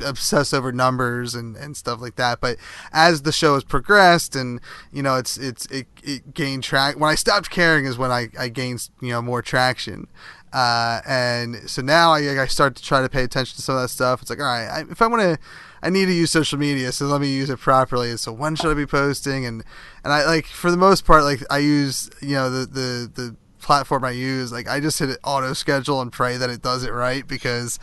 obsess over numbers and stuff like that. But as the show has progressed and it gained track, when I stopped caring is when I gained more traction. And so now I start to try to pay attention to some of that stuff. It's all right, if I want to, I need to use social media, so let me use it properly. And so when should I be posting? And I for the most part, I use, the platform I use, I just hit it auto schedule and pray that it does it right, because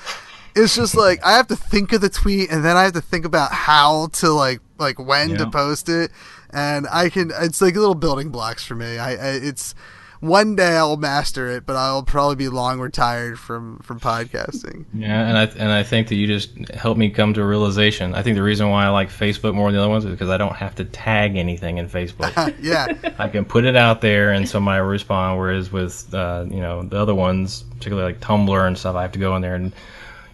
it's just I have to think of the tweet and then I have to think about how to when to post it. And it's little building blocks for me. It's, one day I'll master it, but I'll probably be long retired from podcasting. Yeah, and I think that you just helped me come to a realization. I think the reason why I like Facebook more than the other ones is because I don't have to tag anything in Facebook. Yeah, I can put it out there and somebody will respond. Whereas with the other ones, particularly like Tumblr and stuff, I have to go in there and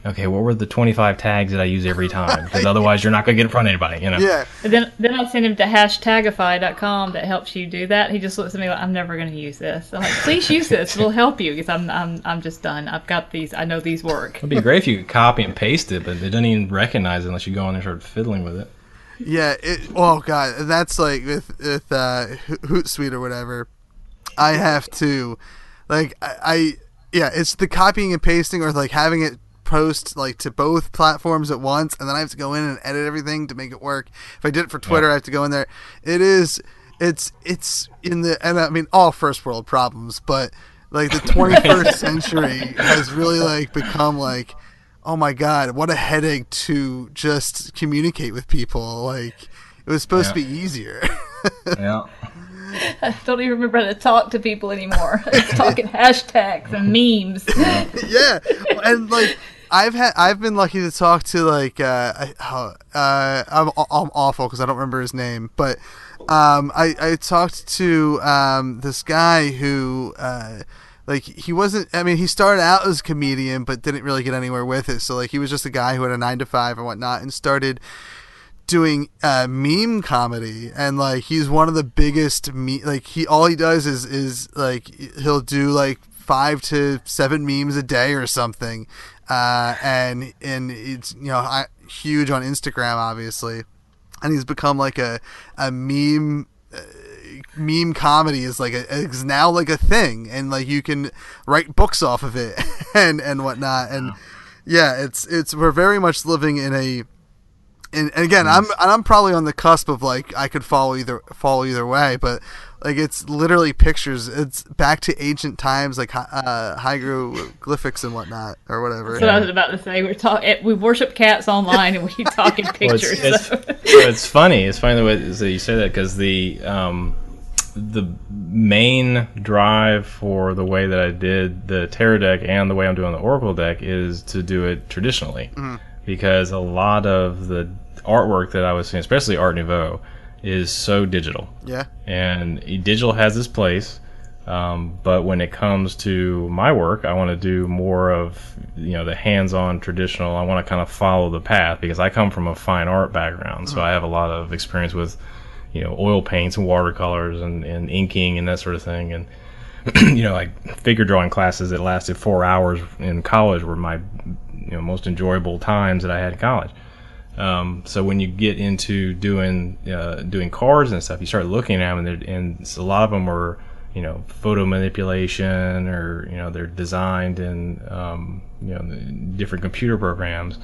okay, what were the 25 tags that I use every time? Because otherwise you're not going to get in front of anybody, Yeah. And then I send him to hashtagify.com that helps you do that. He just looks at me like, I'm never going to use this. I'm like, please use this. It'll help you, because I'm just done. I've got these. I know these work. It'd be great if you could copy and paste it, but it doesn't even recognize it unless you go in there and start fiddling with it. Yeah. Oh, God. That's with Hootsuite or whatever. I have to, it's the copying and pasting or having it post to both platforms at once, and then I have to go in and edit everything to make it work. If I did it for Twitter, I have to go in there. It's in the, and I mean, all first world problems, but the 21st century has really become oh my God, what a headache to just communicate with people. It was supposed to be easier. Yeah. I don't even remember how to talk to people anymore. It's talking hashtags and memes. Yeah, and I've been lucky to talk to I'm awful because I don't remember his name, but I talked to this guy who he wasn't, I mean, he started out as a comedian but didn't really get anywhere with it. So he was just a guy who had a 9 to 5 and whatnot, and started doing meme comedy, and he's one of the biggest all he does is he'll do 5 to 7 memes a day or something, and it's huge on Instagram obviously, and he's become a meme comedy is now a thing, and you can write books off of it and whatnot, and yeah, it's we're very much living in a. And again, I'm probably on the cusp of I could follow either way, but it's literally pictures. It's back to ancient times, hieroglyphics and whatnot or whatever. That's what I was about to say. We worship cats online and we talk in pictures. It's funny. It's funny the way that you say that, because the main drive for the way that I did the tarot deck and the way I'm doing the Oracle deck is to do it traditionally. Mm-hmm. because a lot of the artwork that I was seeing, especially Art Nouveau, is so digital. Yeah. And digital has its place, but when it comes to my work, I want to do more of the hands-on traditional. I want to kind of follow the path because I come from a fine art background, so I have a lot of experience with oil paints and watercolors and inking and that sort of thing. And like figure drawing classes that lasted 4 hours in college were my most enjoyable times that I had in college. So when you get into doing cards and stuff, you start looking at them, and a lot of them are photo manipulation, or they're designed in different computer programs.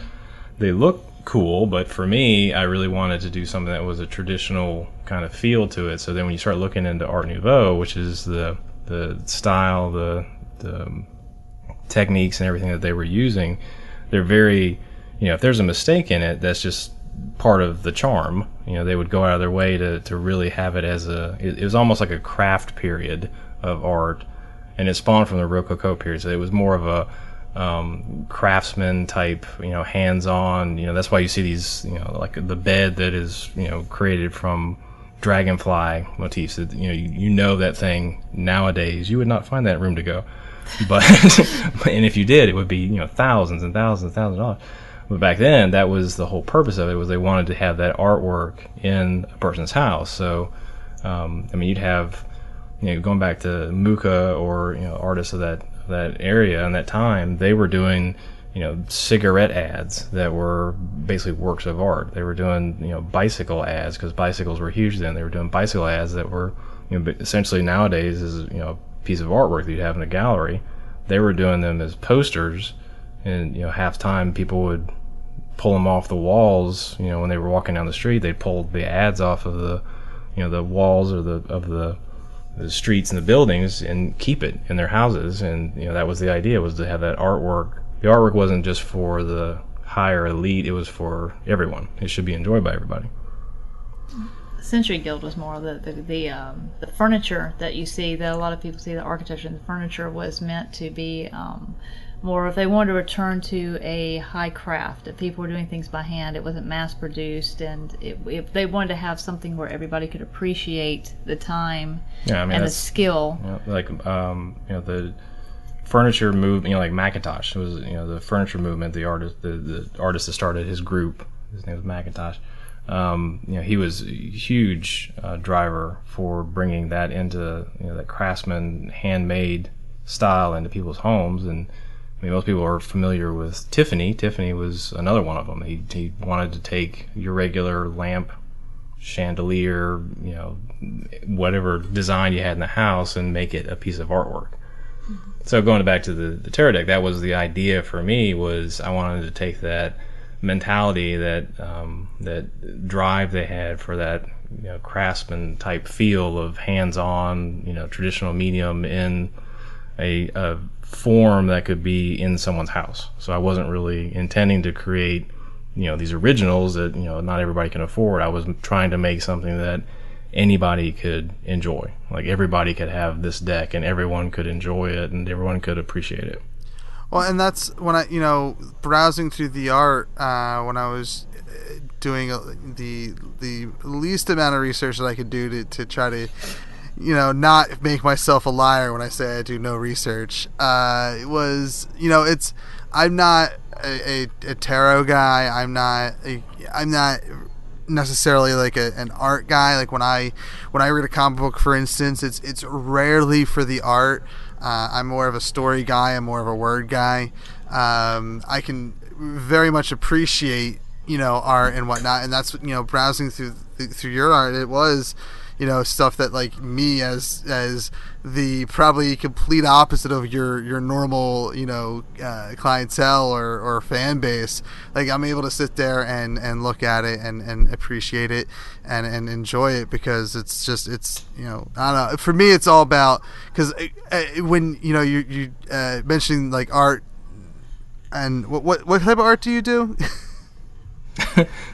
They look cool, but for me, I really wanted to do something that was a traditional kind of feel to it. So then when you start looking into Art Nouveau, which is the style, the techniques and everything that they were using, they're very, if there's a mistake in it, that's just part of the charm. They would go out of their way to really have it as it was almost like a craft period of art, and it spawned from the Rococo period. So it was more of a craftsman type, hands-on. That's why you see these, like the bed that is, created from dragonfly motifs. That, that thing nowadays you would not find that room to go, but and if you did, it would be thousands and thousands and thousands of dollars. But back then, that was the whole purpose of it, was they wanted to have that artwork in a person's house. So, you'd have, going back to Mucha or, artists of that area and that time, they were doing, cigarette ads that were basically works of art. They were doing, bicycle ads, because bicycles were huge then. They were doing bicycle ads that were, essentially nowadays is, a piece of artwork that you'd have in a gallery. They were doing them as posters. And half time people would pull them off the walls. When they were walking down the street, they'd pull the ads off of the the walls or of the streets and the buildings and keep it in their houses. And that was the idea, was to have that artwork. The artwork wasn't just for the higher elite; it was for everyone. It should be enjoyed by everybody. Century Guild was more the furniture that you see, that a lot of people see, the architecture and the furniture was meant to be more, if they wanted to return to a high craft, if people were doing things by hand, it wasn't mass produced, and if they wanted to have something where everybody could appreciate the time and the skill. The furniture movement, like Macintosh, it was the furniture movement. The artist that started his group, his name was Macintosh. He was a huge driver for bringing that into that craftsman handmade style into people's homes. And most people are familiar with Tiffany. Tiffany was another one of them. He wanted to take your regular lamp, chandelier, whatever design you had in the house, and make it a piece of artwork. Mm-hmm. So going back to the tarot deck, that was the idea for me, was I wanted to take that mentality, that drive they had for that craftsman type feel of hands-on, traditional medium in a form that could be in someone's house. So I wasn't really intending to create these originals that not everybody can afford. I was trying to make something that anybody could enjoy. Like everybody could have this deck and everyone could enjoy it and everyone could appreciate it. Well, and that's when I, browsing through the art, when I was doing the least amount of research that I could do to try to, not make myself a liar when I say I do no research. It was, I'm not a tarot guy. I'm not necessarily like an art guy. Like when I read a comic book, for instance, it's rarely for the art. I'm more of a story guy. I'm more of a word guy. I can very much appreciate, art and whatnot. And that's, browsing through your art, it was, stuff that like me as the probably complete opposite of your normal, clientele or fan base. Like I'm able to sit there and look at it and appreciate it and enjoy it, because it's I don't know. For me, it's all about, because when you mentioning like art, and what type of art do you do?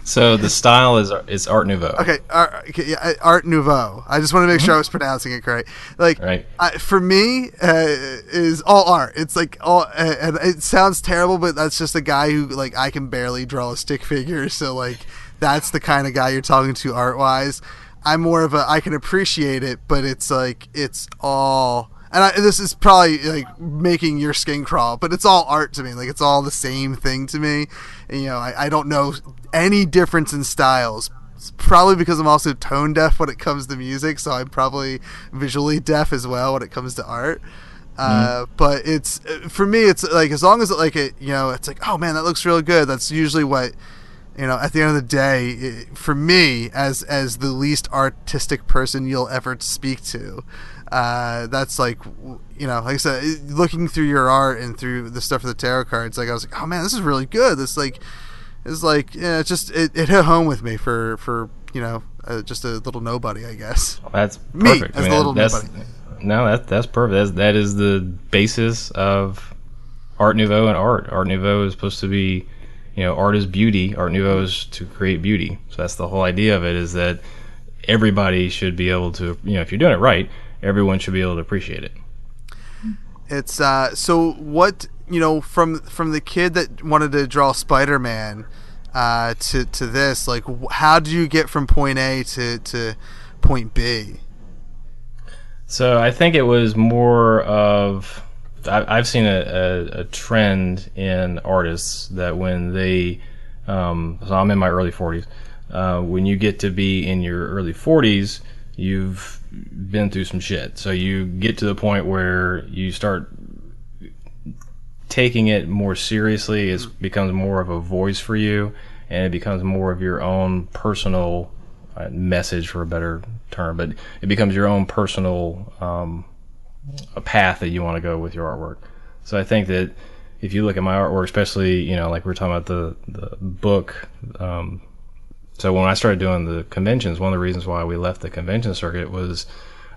So the style is Art Nouveau. Okay, Art Nouveau. I just want to make sure I was pronouncing it correct. Like, Right. For me, is all art. It's like all, and it sounds terrible, but that's just a guy who, like, I can barely draw a stick figure. So, like, that's the kind of guy you're talking to art wise. I'm more of I can appreciate it, but it's like it's all. And this is probably like making your skin crawl, but it's all art to me. Like, it's all the same thing to me. And, I don't know any difference in styles. It's probably because I'm also tone deaf when it comes to music, so I'm probably visually deaf as well when it comes to art. But it's for me, it's like as long as it's like, oh man, that looks really good. That's usually what. At the end of the day, for me, as the least artistic person you'll ever speak to, that's like I said, looking through your art and through the stuff of the tarot cards, like I was like, oh man, this is really good. This it hit home with me for just a little nobody, I guess. That's Me perfect. as the little nobody. No, that's perfect. That is the basis of Art Nouveau and art. Art Nouveau is supposed to be, art is beauty. Art Nouveau is to create beauty. So that's the whole idea of it, is that everybody should be able to, if you're doing it right, everyone should be able to appreciate it. It's so what from the kid that wanted to draw Spider-Man to this, like, how do you get from point A to point B? So I think it was more of I've seen a trend in artists that when they so I'm in my early 40s. When you get to be in your early 40s, you've been through some shit. So you get to the point where you start taking it more seriously. It becomes more of a voice for you, and it becomes more of your own personal message, for a better term. But it becomes your own personal a path that you want to go with your artwork. So I think that if you look at my artwork, especially, like we were talking about the book, so when I started doing the conventions, one of the reasons why we left the convention circuit was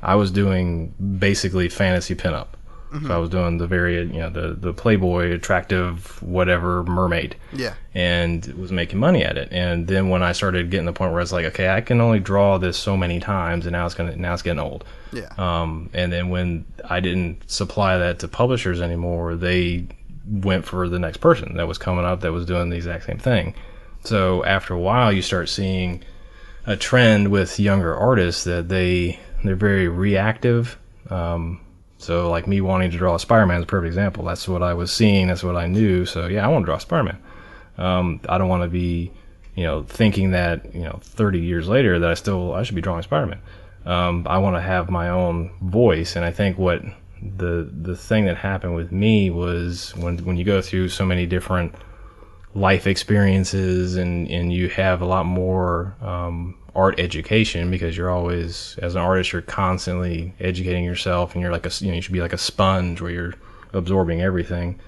I was doing basically fantasy pinup. Mm-hmm. So I was doing the very, the Playboy, attractive, whatever mermaid. Yeah. And was making money at it. And then when I started getting to the point where I was like, okay, I can only draw this so many times, and now it's getting old. Yeah. And then when I didn't supply that to publishers anymore, they went for the next person that was coming up that was doing the exact same thing. So after a while, you start seeing a trend with younger artists that they're very reactive. So like me wanting to draw a Spider-Man is a perfect example. That's what I was seeing. That's what I knew. So yeah, I want to draw Spider-Man. I don't want to be, thinking that, 30 years later that I should be drawing Spider-Man. I want to have my own voice. And I think what the thing that happened with me was when you go through so many different life experiences and you have a lot more art education, because you're always, as an artist, you're constantly educating yourself, and you're like you should be like a sponge where you're absorbing everything.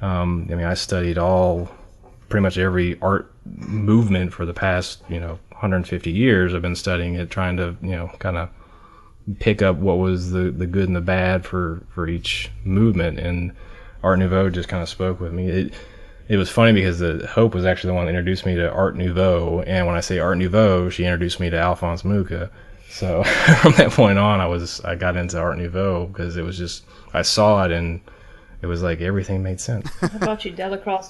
I studied pretty much every art movement for the past 150 years. I've been studying it, trying to kind of pick up what was the good and the bad for each movement, and Art Nouveau just kind of spoke with me. It was funny because Hope was actually the one that introduced me to Art Nouveau, and when I say Art Nouveau, she introduced me to Alphonse Mucha. So from that point on, I got into Art Nouveau because it was just, I saw it and it was like everything made sense. What about your Delacroix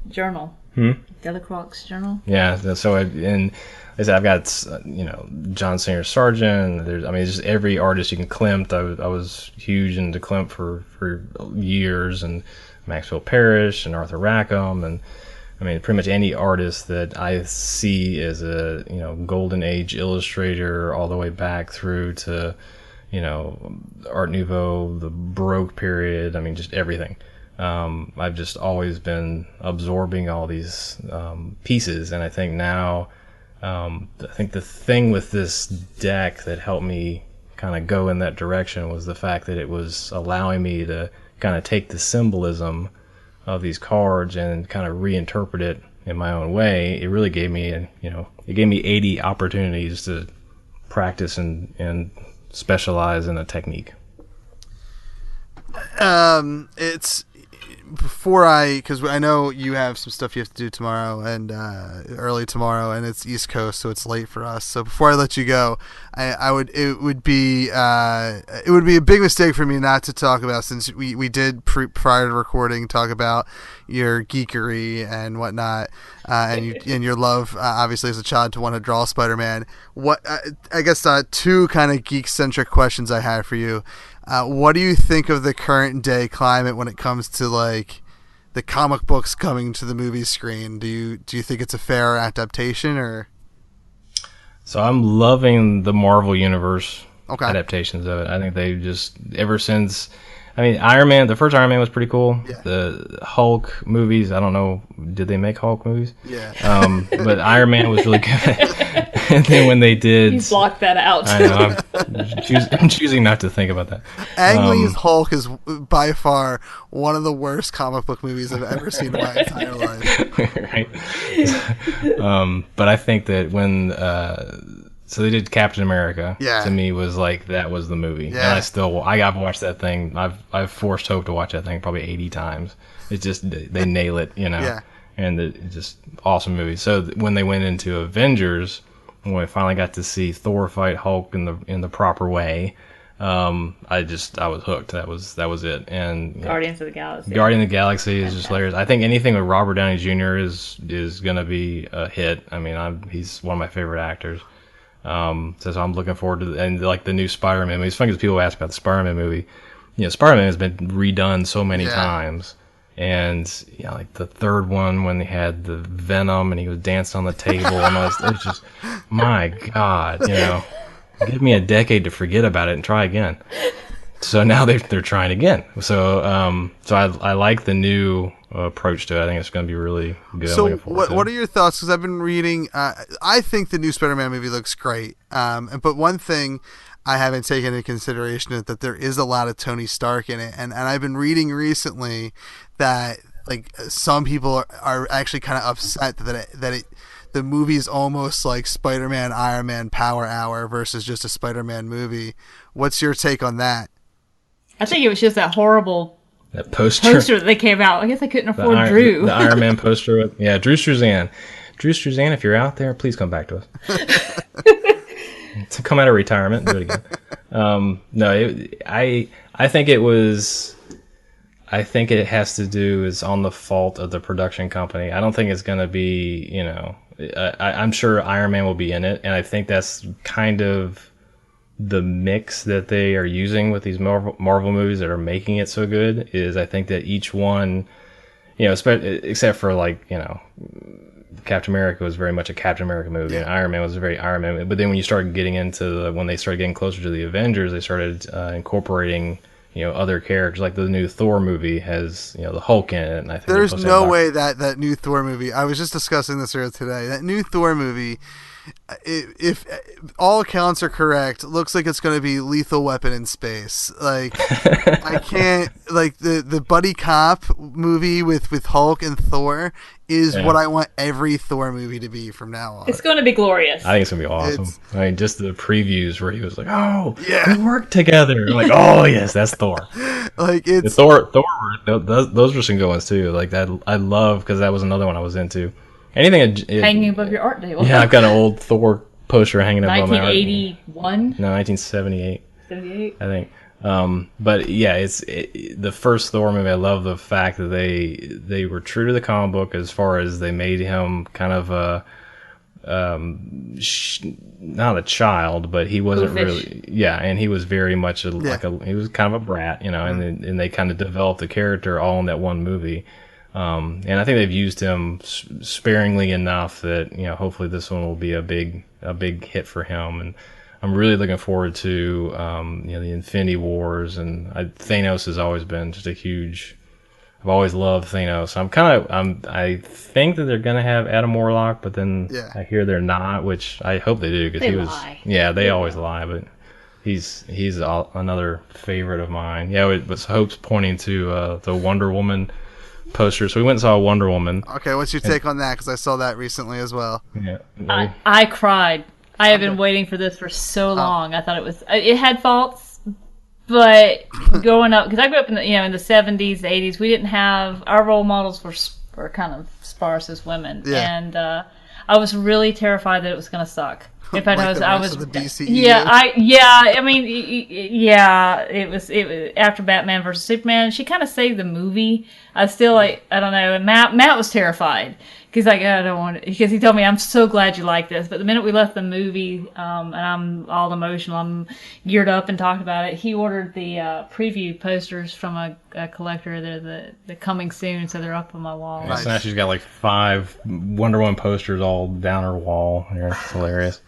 journal? Delacroix journal? Yeah, so I said I've got John Singer Sargent. There's just every artist you can. Klimt. I was huge into Klimt for years, and Maxwell Parrish and Arthur Rackham, and pretty much any artist that I see as a golden age illustrator, all the way back through to Art Nouveau, the Baroque period. Just everything. I've just always been absorbing all these pieces, and I think now, the thing with this deck that helped me kind of go in that direction was the fact that it was allowing me to kind of take the symbolism of these cards and kind of reinterpret it in my own way. It really gave me, it gave me 80 opportunities to practice and specialize in a technique. It's because I know you have some stuff you have to do tomorrow and early tomorrow, and it's East Coast, so it's late for us. So before I let you go, it would be a big mistake for me not to talk about, since we did prior to recording talk about your geekery and whatnot, and your love, obviously as a child, to want to draw Spider-Man. What I guess two kind of geek-centric questions I have for you. What do you think of the current day climate when it comes to like the comic books coming to the movie screen? Do you think it's a fair adaptation, or? So I'm loving the Marvel Universe adaptations of it. I think they just, ever since, I mean, Iron Man, the first Iron Man was pretty cool. Yeah. The Hulk movies, I don't know, did they make Hulk movies? Yeah. But Iron Man was really good. And then when they did... You blocked that out. I know, I'm choosing not to think about that. Ang Lee's Hulk is by far one of the worst comic book movies I've ever seen in my entire life. Right. But I think that when... so they did Captain America. Yeah. To me, was like, that was the movie. Yeah. And I've watched that thing. I've forced Hope to watch that thing probably 80 times. It's just, they nail it, you know. Yeah. And it's just awesome movie. So when they went into Avengers, when we finally got to see Thor fight Hulk in the proper way, I was hooked. That was it. And Guardians of the Galaxy. Guardian of the Galaxy is just hilarious. I think anything with Robert Downey Jr. is gonna be a hit. I mean, he's one of my favorite actors. So I'm looking forward to and like the new Spider-Man movie. It's funny because people ask about the Spider-Man movie. You know, Spider-Man has been redone so many times, and like the third one when they had the Venom and he was dancing on the table and all this, it's just, my God, you know, give me a decade to forget about it and try again. So now they're trying again. So I like the new approach to it. I think it's going to be really good. So what are your thoughts? Because I've been reading. I think the new Spider-Man movie looks great. But one thing I haven't taken into consideration is that there is a lot of Tony Stark in it, and I've been reading recently that like some people are actually kind of upset that the movie is almost like Spider-Man, Iron Man, Power Hour versus just a Spider-Man movie. What's your take on that? I think it was just that horrible that poster that they came out. I guess they couldn't afford Drew. The Iron Man poster with Drew Struzan. Drew Struzan, if you're out there, please come back to us. To come out of retirement and do it again. I think it was. I think it has to do is on the fault of the production company. I don't think it's going to be. You know, I'm sure Iron Man will be in it, and I think that's kind of the mix that they are using with these Marvel movies that are making it so good. Is I think that each one, you know, except for like, you know, Captain America was very much a Captain America movie, and Iron Man was a very Iron Man movie. But then when you start getting into when they started getting closer to the Avengers, they started incorporating, you know, other characters. Like the new Thor movie has, you know, the Hulk in it. And I think there's no way that new Thor movie. I was just discussing this earlier today. That new Thor movie, if all accounts are correct, looks like it's going to be Lethal Weapon in space. Like, I can't, like the buddy cop movie with Hulk and Thor is what I want every Thor movie to be from now on. It's going to be glorious. I think it's going to be awesome. I mean, just the previews where he was like, "Oh, we work together." I'm like, "Oh yes, that's Thor." Like it's Thor. Those were some good ones too. Like that, I love, because that was another one I was into. Anything hanging above your art table. Yeah, I've got an old Thor poster hanging above my art. 1981? No, 1978. 78? I think. But yeah, the first Thor movie. I love the fact that they were true to the comic book as far as they made him kind of a not a child, but he wasn't really. Yeah, and he was very much he was kind of a brat, you know. And they kind of developed the character all in that one movie. And I think they've used him sparingly enough that, you know, hopefully this one will be a big hit for him. And I'm really looking forward to, you know, the Infinity Wars, and Thanos has always been just a huge. I've always loved Thanos. I think that they're gonna have Adam Warlock, but then I hear they're not, which I hope they do, because he was. Lie. Yeah, they always lie, but he's another favorite of mine. Yeah, it was Hope's pointing to the Wonder Woman poster. So we went and saw Wonder Woman. Okay, what's your take on that? Because I saw that recently as well. Yeah, I cried. I have been waiting for this for so long. I thought it had faults, But growing up, because I grew up in the in the 70s, the 80s, we didn't have our role models were kind of sparse as women, and I was really terrified that it was going to suck. In fact, Like I was the DCEU? I mean, it was after Batman versus Superman. She kind of saved the movie. I still I don't know. And Matt was terrified because like I don't want it, because he told me I'm so glad you like this. But the minute we left the movie, and I'm all emotional, I'm geared up and talked about it. He ordered the preview posters from a collector. They're the coming soon, so they're up on my wall. So now she's got like 5 Wonder Woman posters all down her wall. It's hilarious.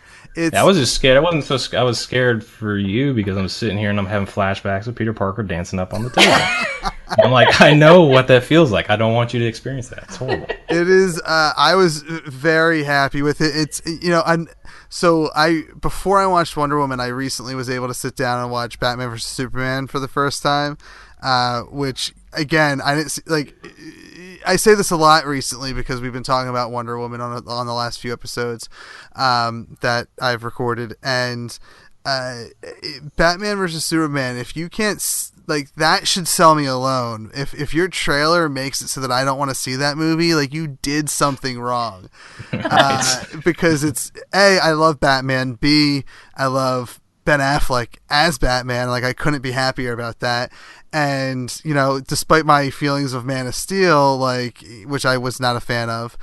I was just scared. I was scared for you because I'm sitting here and I'm having flashbacks of Peter Parker dancing up on the table. I'm like, I know what that feels like. I don't want you to experience that. It's horrible. It is. I was very happy with it. It's before I watched Wonder Woman, I recently was able to sit down and watch Batman vs Superman for the first time, which again I didn't see, like. I say this a lot recently because we've been talking about Wonder Woman on the last few episodes that I've recorded, and Batman versus Superman. If you can't like that, should sell me alone. If your trailer makes it so that I don't want to see that movie, like you did something wrong. Because it's A, I love Batman. B, I love Ben Affleck as Batman. Like I couldn't be happier about that. And, despite my feelings of Man of Steel, like, which I was not a fan of,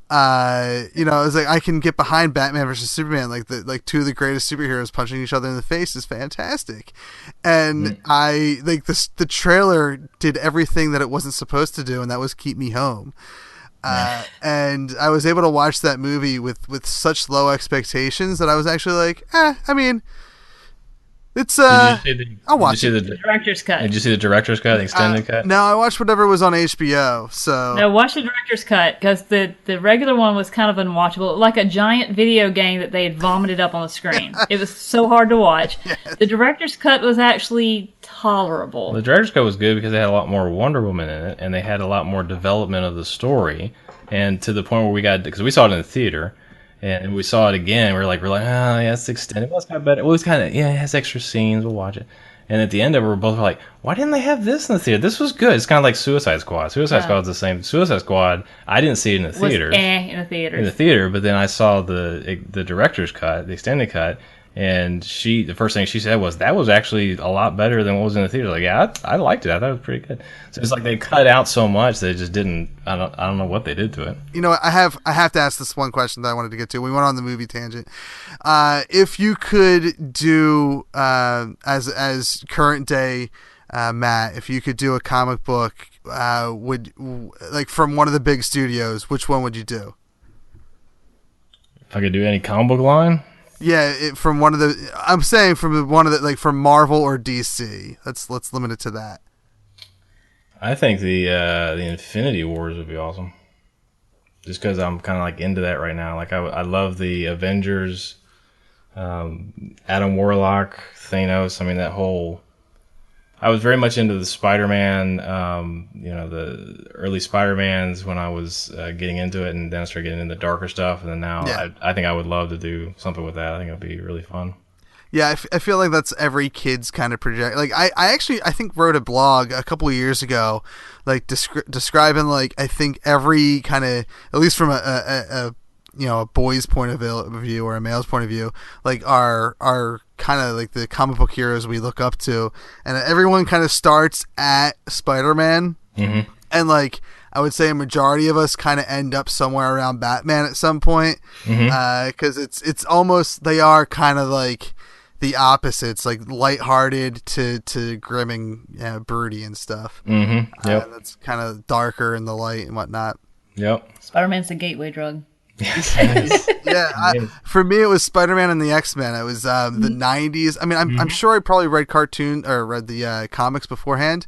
I was like, I can get behind Batman versus Superman. Like two of the greatest superheroes punching each other in the face is fantastic. And I like the trailer did everything that it wasn't supposed to do, and that was keep me home. And I was able to watch that movie with such low expectations that I was actually like, I mean, it's I'll watch it. The director's cut. Did you see the director's cut, the extended cut? No, I watched whatever was on HBO. So no, watch the director's cut because the regular one was kind of unwatchable, like a giant video game that they had vomited up on the screen. It was so hard to watch. Yes. The director's cut was actually tolerable. The director's cut was good because they had a lot more Wonder Woman in it, and they had a lot more development of the story, and to the point where because we saw it in the theater. And we saw it again. We're like, oh yeah, it's extended. Well, it's kind of better. Well, it's kind of it has extra scenes. We'll watch it. And at the end of it, we're both like, why didn't they have this in the theater? This was good. It's kind of like Suicide Squad. Suicide Squad's the same. Suicide Squad, I didn't see it in the theater. In the theater, but then I saw the director's cut, the extended cut, and the first thing she said was that was actually a lot better than what was in the theater. Like, yeah, I liked it. I thought it was pretty good. So it's like they cut out so much they just didn't. I don't know what they did to it. I have to ask this one question that I wanted to get to. We went on the movie tangent. If you could do as current day Matt, if you could do a comic book, would like from one of the big studios, which one would you do? If I could do any comic book line. Yeah, from one of the. I'm saying from one of the, like from Marvel or DC. Let's limit it to that. I think the Infinity Wars would be awesome. Just because I'm kind of like into that right now. Like I love the Avengers, Adam Warlock, Thanos. I mean that whole. I was very much into the Spider-Man, the early Spider-Mans when I was getting into it, and then I started getting into the darker stuff, and then now I think I would love to do something with that. I think it would be really fun. Yeah, I feel like that's every kid's kind of project. Like I think wrote a blog a couple of years ago, like describing like I think every kind of, at least from a boy's point of view or a male's point of view, like our kind of like the comic book heroes we look up to, and everyone kind of starts at Spider-Man, and like I would say a majority of us kind of end up somewhere around Batman at some point, because it's almost, they are kind of like the opposites, like lighthearted to grim, broody and stuff. That's kind of darker in the light and whatnot. Yep. Spider-Man's the gateway drug. For me, it was Spider-Man and the X-Men. It was the 90s. I mean, I'm sure I probably read the comics beforehand,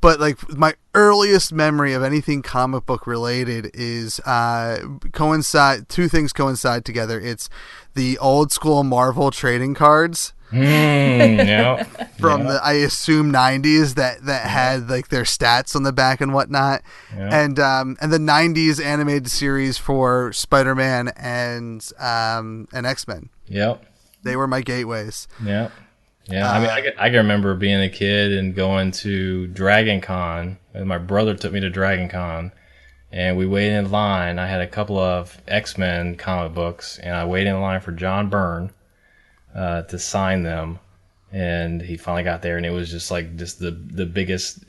but like my earliest memory of anything comic book related is two things coincide together. It's the old school Marvel trading cards. From the, I assume, 90s that had like their stats on the back and whatnot, and the 90s animated series for Spider-Man and X-Men. Yep, they were my gateways. Yep. Yeah, I mean, I can remember being a kid and going to Dragon Con, and my brother took me to Dragon Con, and we waited in line. I had a couple of X-Men comic books, and I waited in line for John Byrne to sign them, and he finally got there, and it was just the biggest.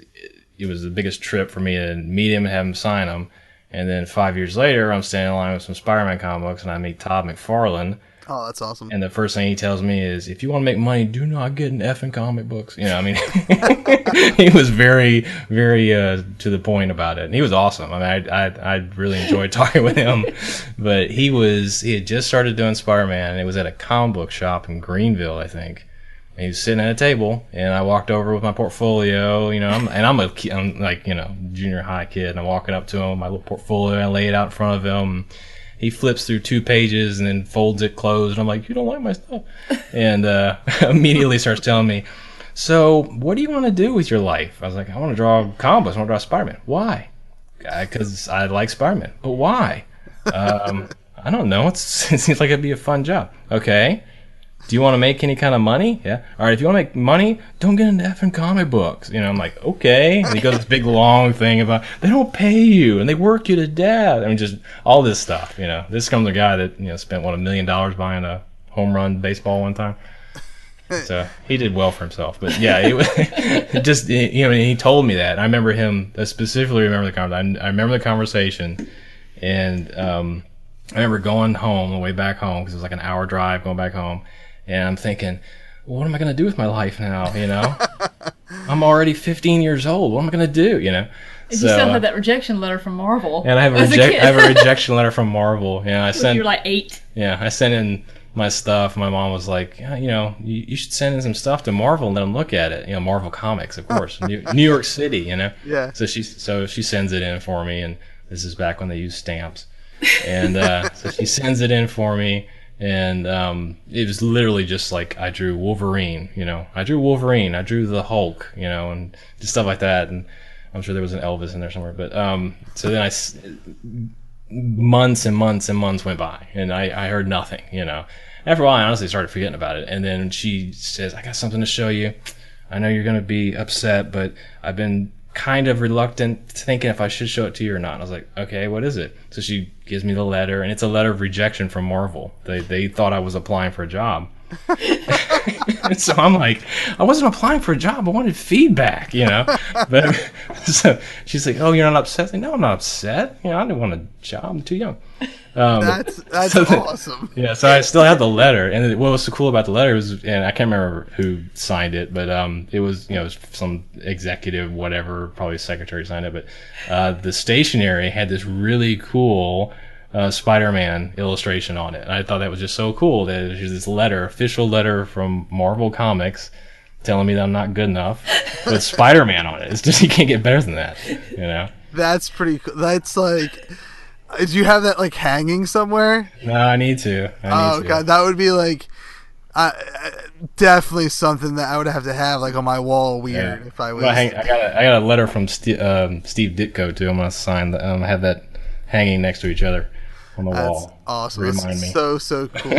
It was the biggest trip for me to meet him and have him sign them. And then 5 years later, I'm standing in line with some Spider-Man comic books, and I meet Todd McFarlane. Oh, that's awesome. And the first thing he tells me is, if you want to make money, do not get in effing comic books. You know, I mean, he was very, very to the point about it. And he was awesome. I mean, I really enjoyed talking with him. But he had just started doing Spider-Man, and it was at a comic book shop in Greenville, I think. And he was sitting at a table, and I walked over with my portfolio, you know, I'm like, you know, junior high kid, and I'm walking up to him with my little portfolio, and I lay it out in front of him. He flips through 2 pages and then folds it closed. And I'm like, you don't like my stuff? And immediately starts telling me, so what do you want to do with your life? I was like, I want to draw comic books. I want to draw Spider-Man. Why? Because I like Spider-Man. But why? I don't know. It seems like it'd be a fun job. Okay. Do you want to make any kind of money? Yeah. All right. If you want to make money, don't get into effing comic books. You know, I'm like, okay. And he goes this big long thing about they don't pay you and they work you to death. I mean, just all this stuff. You know, this comes a guy that spent $1 million buying a home run baseball one time. So he did well for himself. But yeah, it was just he told me that. I remember him. I specifically remember the conversation. I remember the conversation, and I remember going home, the way back home, because it was like an hour drive going back home. And I'm thinking, what am I going to do with my life now? You know, I'm already 15 years old. What am I going to do? You know, and you still have that rejection letter from Marvel. And I have a rejection letter from Marvel. Yeah, I sent. You're like 8. Yeah, I sent in my stuff. My mom was like, yeah, you should send in some stuff to Marvel and let them look at it. You know, Marvel Comics, of course, New York City. You know. Yeah. So she sends it in for me, and this is back when they used stamps, and so she sends it in for me. And it was literally just like I drew Wolverine, I drew the Hulk, and just stuff like that. And I'm sure there was an Elvis in there somewhere. But so then months and months and months went by, and I heard nothing, After a while, I honestly started forgetting about it. And then she says, I got something to show you. I know you're going to be upset, but I've been kind of reluctant, thinking if I should show it to you or not. And I was like, okay, what is it? So she gives me the letter, and it's a letter of rejection from Marvel. They thought I was applying for a job. And so I'm like, I wasn't applying for a job. I wanted feedback, But so she's like, oh, you're not upset? I was like, no, I'm not upset. I didn't want a job. I'm too young. That's awesome. Yeah, so I still have the letter, and what was so cool about the letter was, and I can't remember who signed it, but it was it was some executive, whatever, probably secretary signed it, but the stationery had this really cool Spider-Man illustration on it. And I thought that was just so cool that there's this official letter from Marvel Comics telling me that I'm not good enough with Spider-Man on it. It's just, you can't get better than that, That's pretty cool. That's like, do you have that like hanging somewhere? No, I need to. God, that would be like definitely something that I would have to have like on my wall. Weird if I was. Well, I got a letter from Steve Ditko too. I'm gonna sign. Have that hanging next to each other on the wall. That's awesome. Remind me. So cool.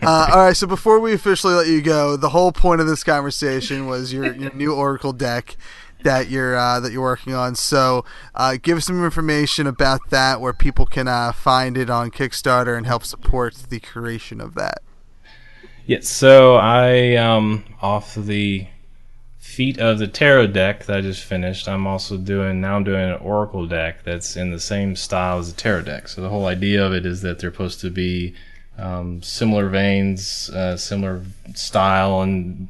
All right, so before we officially let you go, the whole point of this conversation was your new Oracle deck that you're working on. So give us some information about that, where people can find it on Kickstarter and help support the creation of that. Yes, so I off the feet of the tarot deck that I just finished, I'm doing an Oracle deck that's in the same style as the tarot deck. So the whole idea of it is that they're supposed to be similar veins, similar style, and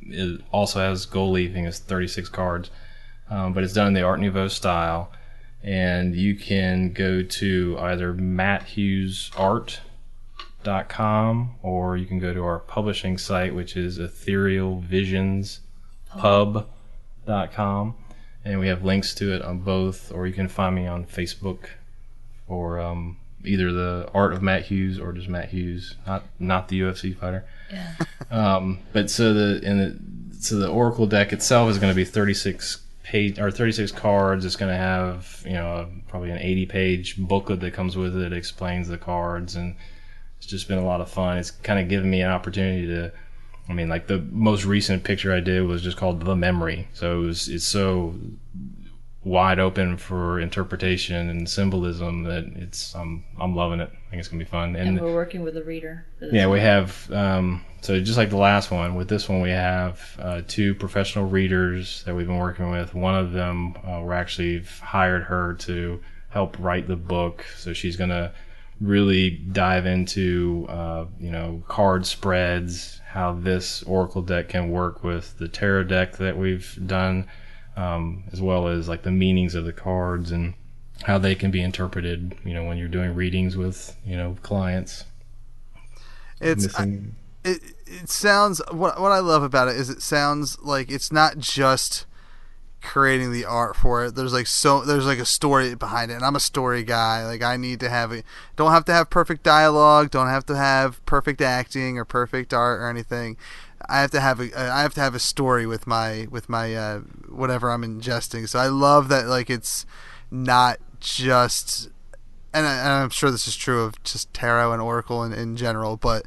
it also has gold leafing. It's 36 cards, but it's done in the Art Nouveau style. And you can go to either matthughesart.com, or you can go to our publishing site, which is etherealvisionspub.com, and we have links to it on both. Or you can find me on Facebook, or either the Art of Matt Hughes or just Matt Hughes, not the UFC fighter. Yeah. But so the Oracle deck itself is going to be 36 cards. It's going to have probably an 80-page booklet that comes with it. It explains the cards, and it's just been a lot of fun. It's kind of given me an opportunity to I mean, like the most recent picture I did was just called The Memory. So it's so wide open for interpretation and symbolism that I'm loving it. I think it's gonna be fun. And we're working with a reader. Yeah, we have so just like the last one. With this one, we have 2 professional readers that we've been working with. One of them, we're actually hired her to help write the book. So she's gonna really dive into card spreads, how this Oracle deck can work with the tarot deck that we've done. As well as like the meanings of the cards and how they can be interpreted, when you're doing readings with, clients. It sounds, what I love about it is it sounds like it's not just creating the art for it. There's like a story behind it, and I'm a story guy. Like I need to don't have to have perfect dialogue, don't have to have perfect acting or perfect art or anything. I have to have a story with my whatever I'm ingesting. So I love that, like, it's not just, and I'm sure this is true of just tarot and Oracle in general, but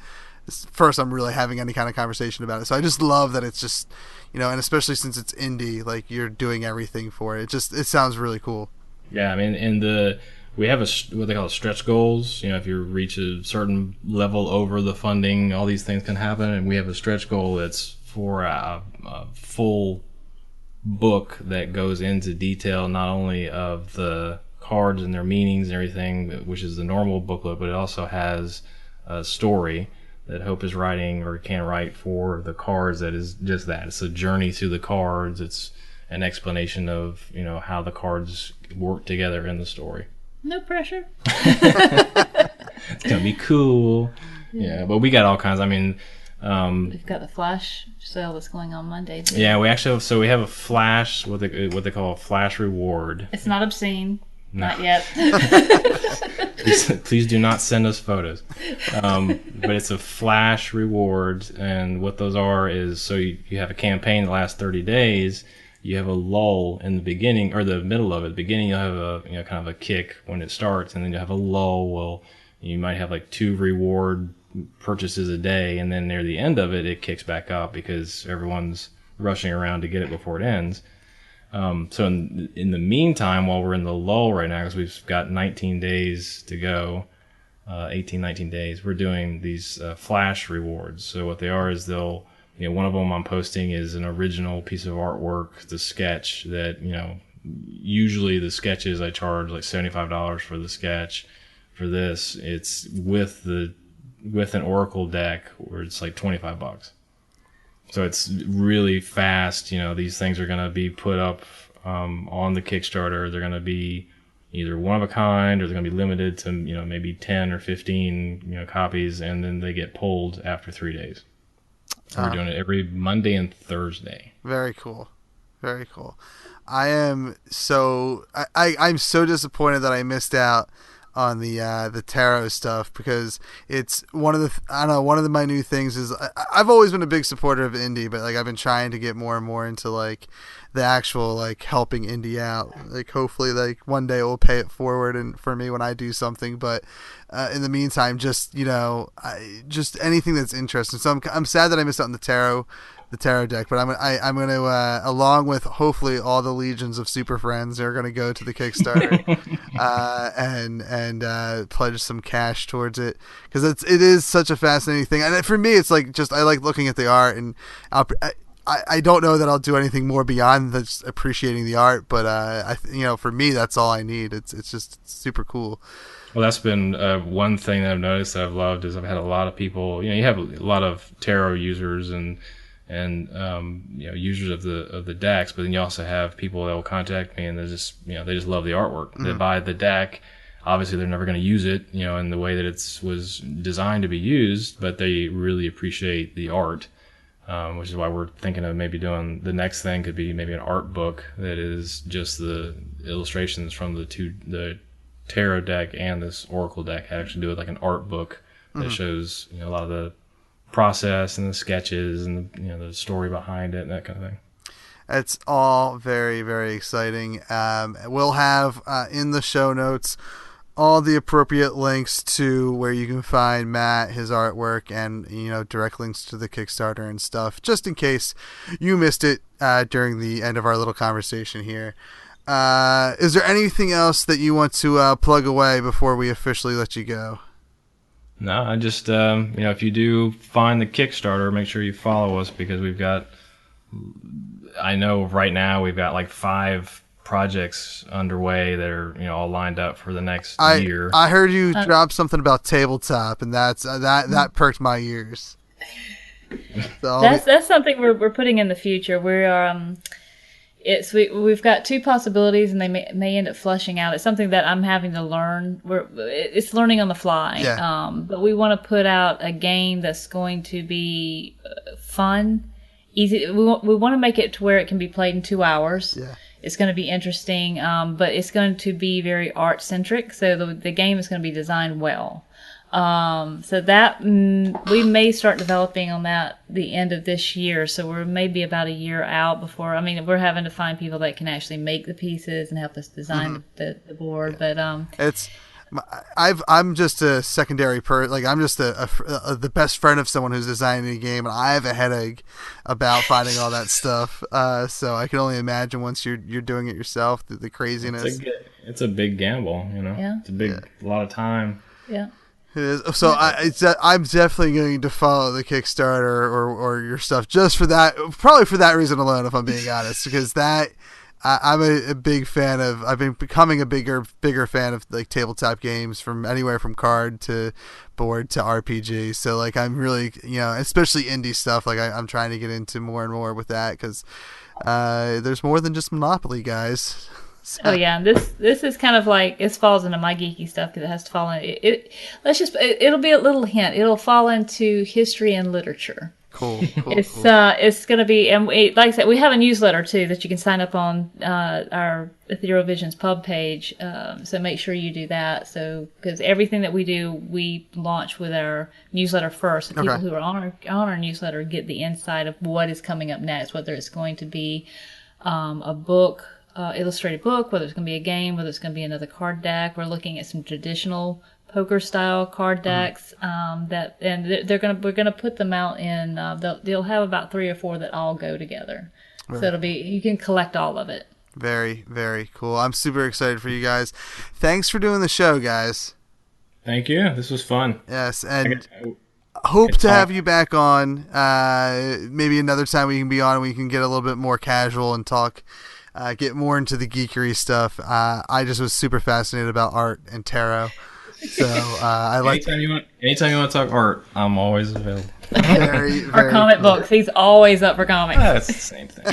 first I'm really having any kind of conversation about it. So I just love that it's just, and especially since it's indie, like you're doing everything for it. It sounds really cool. Yeah, I mean, we have what they call stretch goals. If you reach a certain level over the funding, all these things can happen. And we have a stretch goal that's for a full book that goes into detail, not only of the cards and their meanings and everything, which is the normal booklet, but it also has a story that Hope is writing or can write for the cards. That is just that. It's a journey through the cards. It's an explanation of, how the cards work together in the story. No pressure. It's gonna be cool. Yeah, but we got all kinds. I mean, we've got the flash sale that's going on Monday too. Yeah, we have a flash, what they call a flash reward. It's not obscene. No. Not yet. please do not send us photos. But it's a flash reward, and what those are is, so you have a campaign that lasts 30 days. You have a lull in the beginning or the middle of it. The beginning, you'll have a kind of a kick when it starts, and then you have a lull. Well, you might have like 2 reward purchases a day, and then near the end of it kicks back up because everyone's rushing around to get it before it ends. So in the meantime, while we're in the lull right now, because we've got 19 days to go, 19 days, we're doing these flash rewards. So what they are is one of them I'm posting is an original piece of artwork, the sketch that, usually the sketches I charge like $75 for the sketch. For this, it's with an Oracle deck where it's like $25. So it's really fast. These things are going to be put up on the Kickstarter. They're going to be either one of a kind, or they're going to be limited to maybe 10 or 15 copies, and then they get pulled after 3 days. So we're doing it every Monday and Thursday. Very cool. Very cool. I'm so disappointed that I missed out on the tarot stuff, because it's one of my new things is I've always been a big supporter of indie, but like I've been trying to get more and more into like the actual like helping indie out. Like hopefully like one day it will pay it forward and for me when I do something, but in the meantime, just just anything that's interesting. So I'm sad that I missed out on the tarot deck, but I'm going to along with hopefully all the legions of super friends, they're going to go to the Kickstarter and pledge some cash towards it, because it is such a fascinating thing. And for me, it's like just I like looking at the art, and I don't know that I'll do anything more beyond just appreciating the art, but for me that's all I need. It's just super cool. Well, that's been one thing that I've noticed that I've loved is I've had a lot of people. You have a lot of tarot users and users of the decks, but then you also have people that will contact me and they just love the artwork. Mm-hmm. They buy the deck. Obviously, they're never going to use it, in the way that it was designed to be used, but they really appreciate the art, which is why we're thinking of maybe doing the next thing could be maybe an art book that is just the illustrations from the tarot deck and this Oracle deck. I actually do it like an art book that shows a lot of the process and the sketches and the story behind it and that kind of thing. It's all very, very exciting. We'll have in the show notes all the appropriate links to where you can find Matt, his artwork, and direct links to the Kickstarter and stuff, just in case you missed it during the end of our little conversation here. Is there anything else that you want to plug away before we officially let you go? No, I just if you do find the Kickstarter, make sure you follow us, because I know right now we've got like 5 projects underway that are all lined up for the next year. I heard you drop something about tabletop, and that perked my ears. So that's something we're putting in the future. We've got 2 possibilities, and they may end up flushing out. It's something that I'm having to learn. It's learning on the fly. Yeah. But we want to put out a game that's going to be fun, easy. We want to make it to where it can be played in 2 hours. Yeah. It's going to be interesting, but it's going to be very art centric. So the game is going to be designed well. So that we may start developing on that the end of this year. So we're maybe about a year out before. I mean, we're having to find people that can actually make the pieces and help us design the board. Yeah. But I'm just a secondary I'm just the best friend of someone who's designing a game, and I have a headache about finding all that stuff. So I can only imagine once you're doing it yourself, the craziness. It's a big gamble, Yeah. It's a lot of time. Yeah. It is. So I'm definitely going to follow the Kickstarter or your stuff just for that, probably for that reason alone, if I'm being honest, because I'm a big fan of. I've been becoming a bigger fan of like tabletop games, from anywhere from card to board to RPG. So like I'm really especially indie stuff. Like I'm trying to get into more and more with that, because there's more than just Monopoly, guys. So. Oh yeah, this is kind of like, it falls into my geeky stuff because it has to fall in. It'll be a little hint. It'll fall into history and literature. Cool. It's going to be, and like I said, we have a newsletter too that you can sign up on our Ethereal Visions pub page. So make sure you do that. So because everything that we do, we launch with our newsletter first. So people who are on our newsletter get the insight of what is coming up next, whether it's going to be a book. Illustrated book, whether it's going to be a game, whether it's going to be another card deck. We're looking at some traditional poker style card decks we're going to put them out in. They'll have about 3 or 4 that all go together. Right. So you can collect all of it. Very, very cool. I'm super excited for you guys. Thanks for doing the show, guys. Thank you. This was fun. Yes, and hope to have you back on. Maybe another time we can be on and we can get a little bit more casual and talk. Get more into the geekery stuff. I just was super fascinated about art and tarot. So I like. Anytime you want to talk art, I'm always available. Very, or comic books. He's always up for comics. That's the same thing.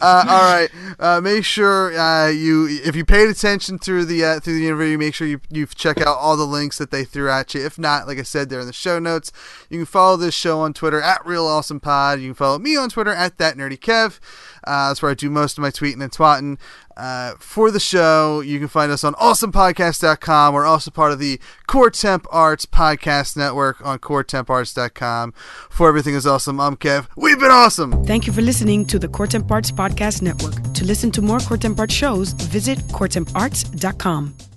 All right. Make sure if you paid attention through the interview, make sure you check out all the links that they threw at you. If not, like I said, they're in the show notes. You can follow this show on Twitter at RealAwesomePod. You can follow me on Twitter at ThatNerdyKev. That's where I do most of my tweeting and twatting. For the show, you can find us on awesomepodcast.com. We're also part of the Core Temp Arts Podcast Network on coretemparts.com. For Everything is Awesome, I'm Kev. We've been awesome. Thank you for listening to the Core Temp Arts Podcast Network. To listen to more Core Temp Arts shows, visit coretemparts.com.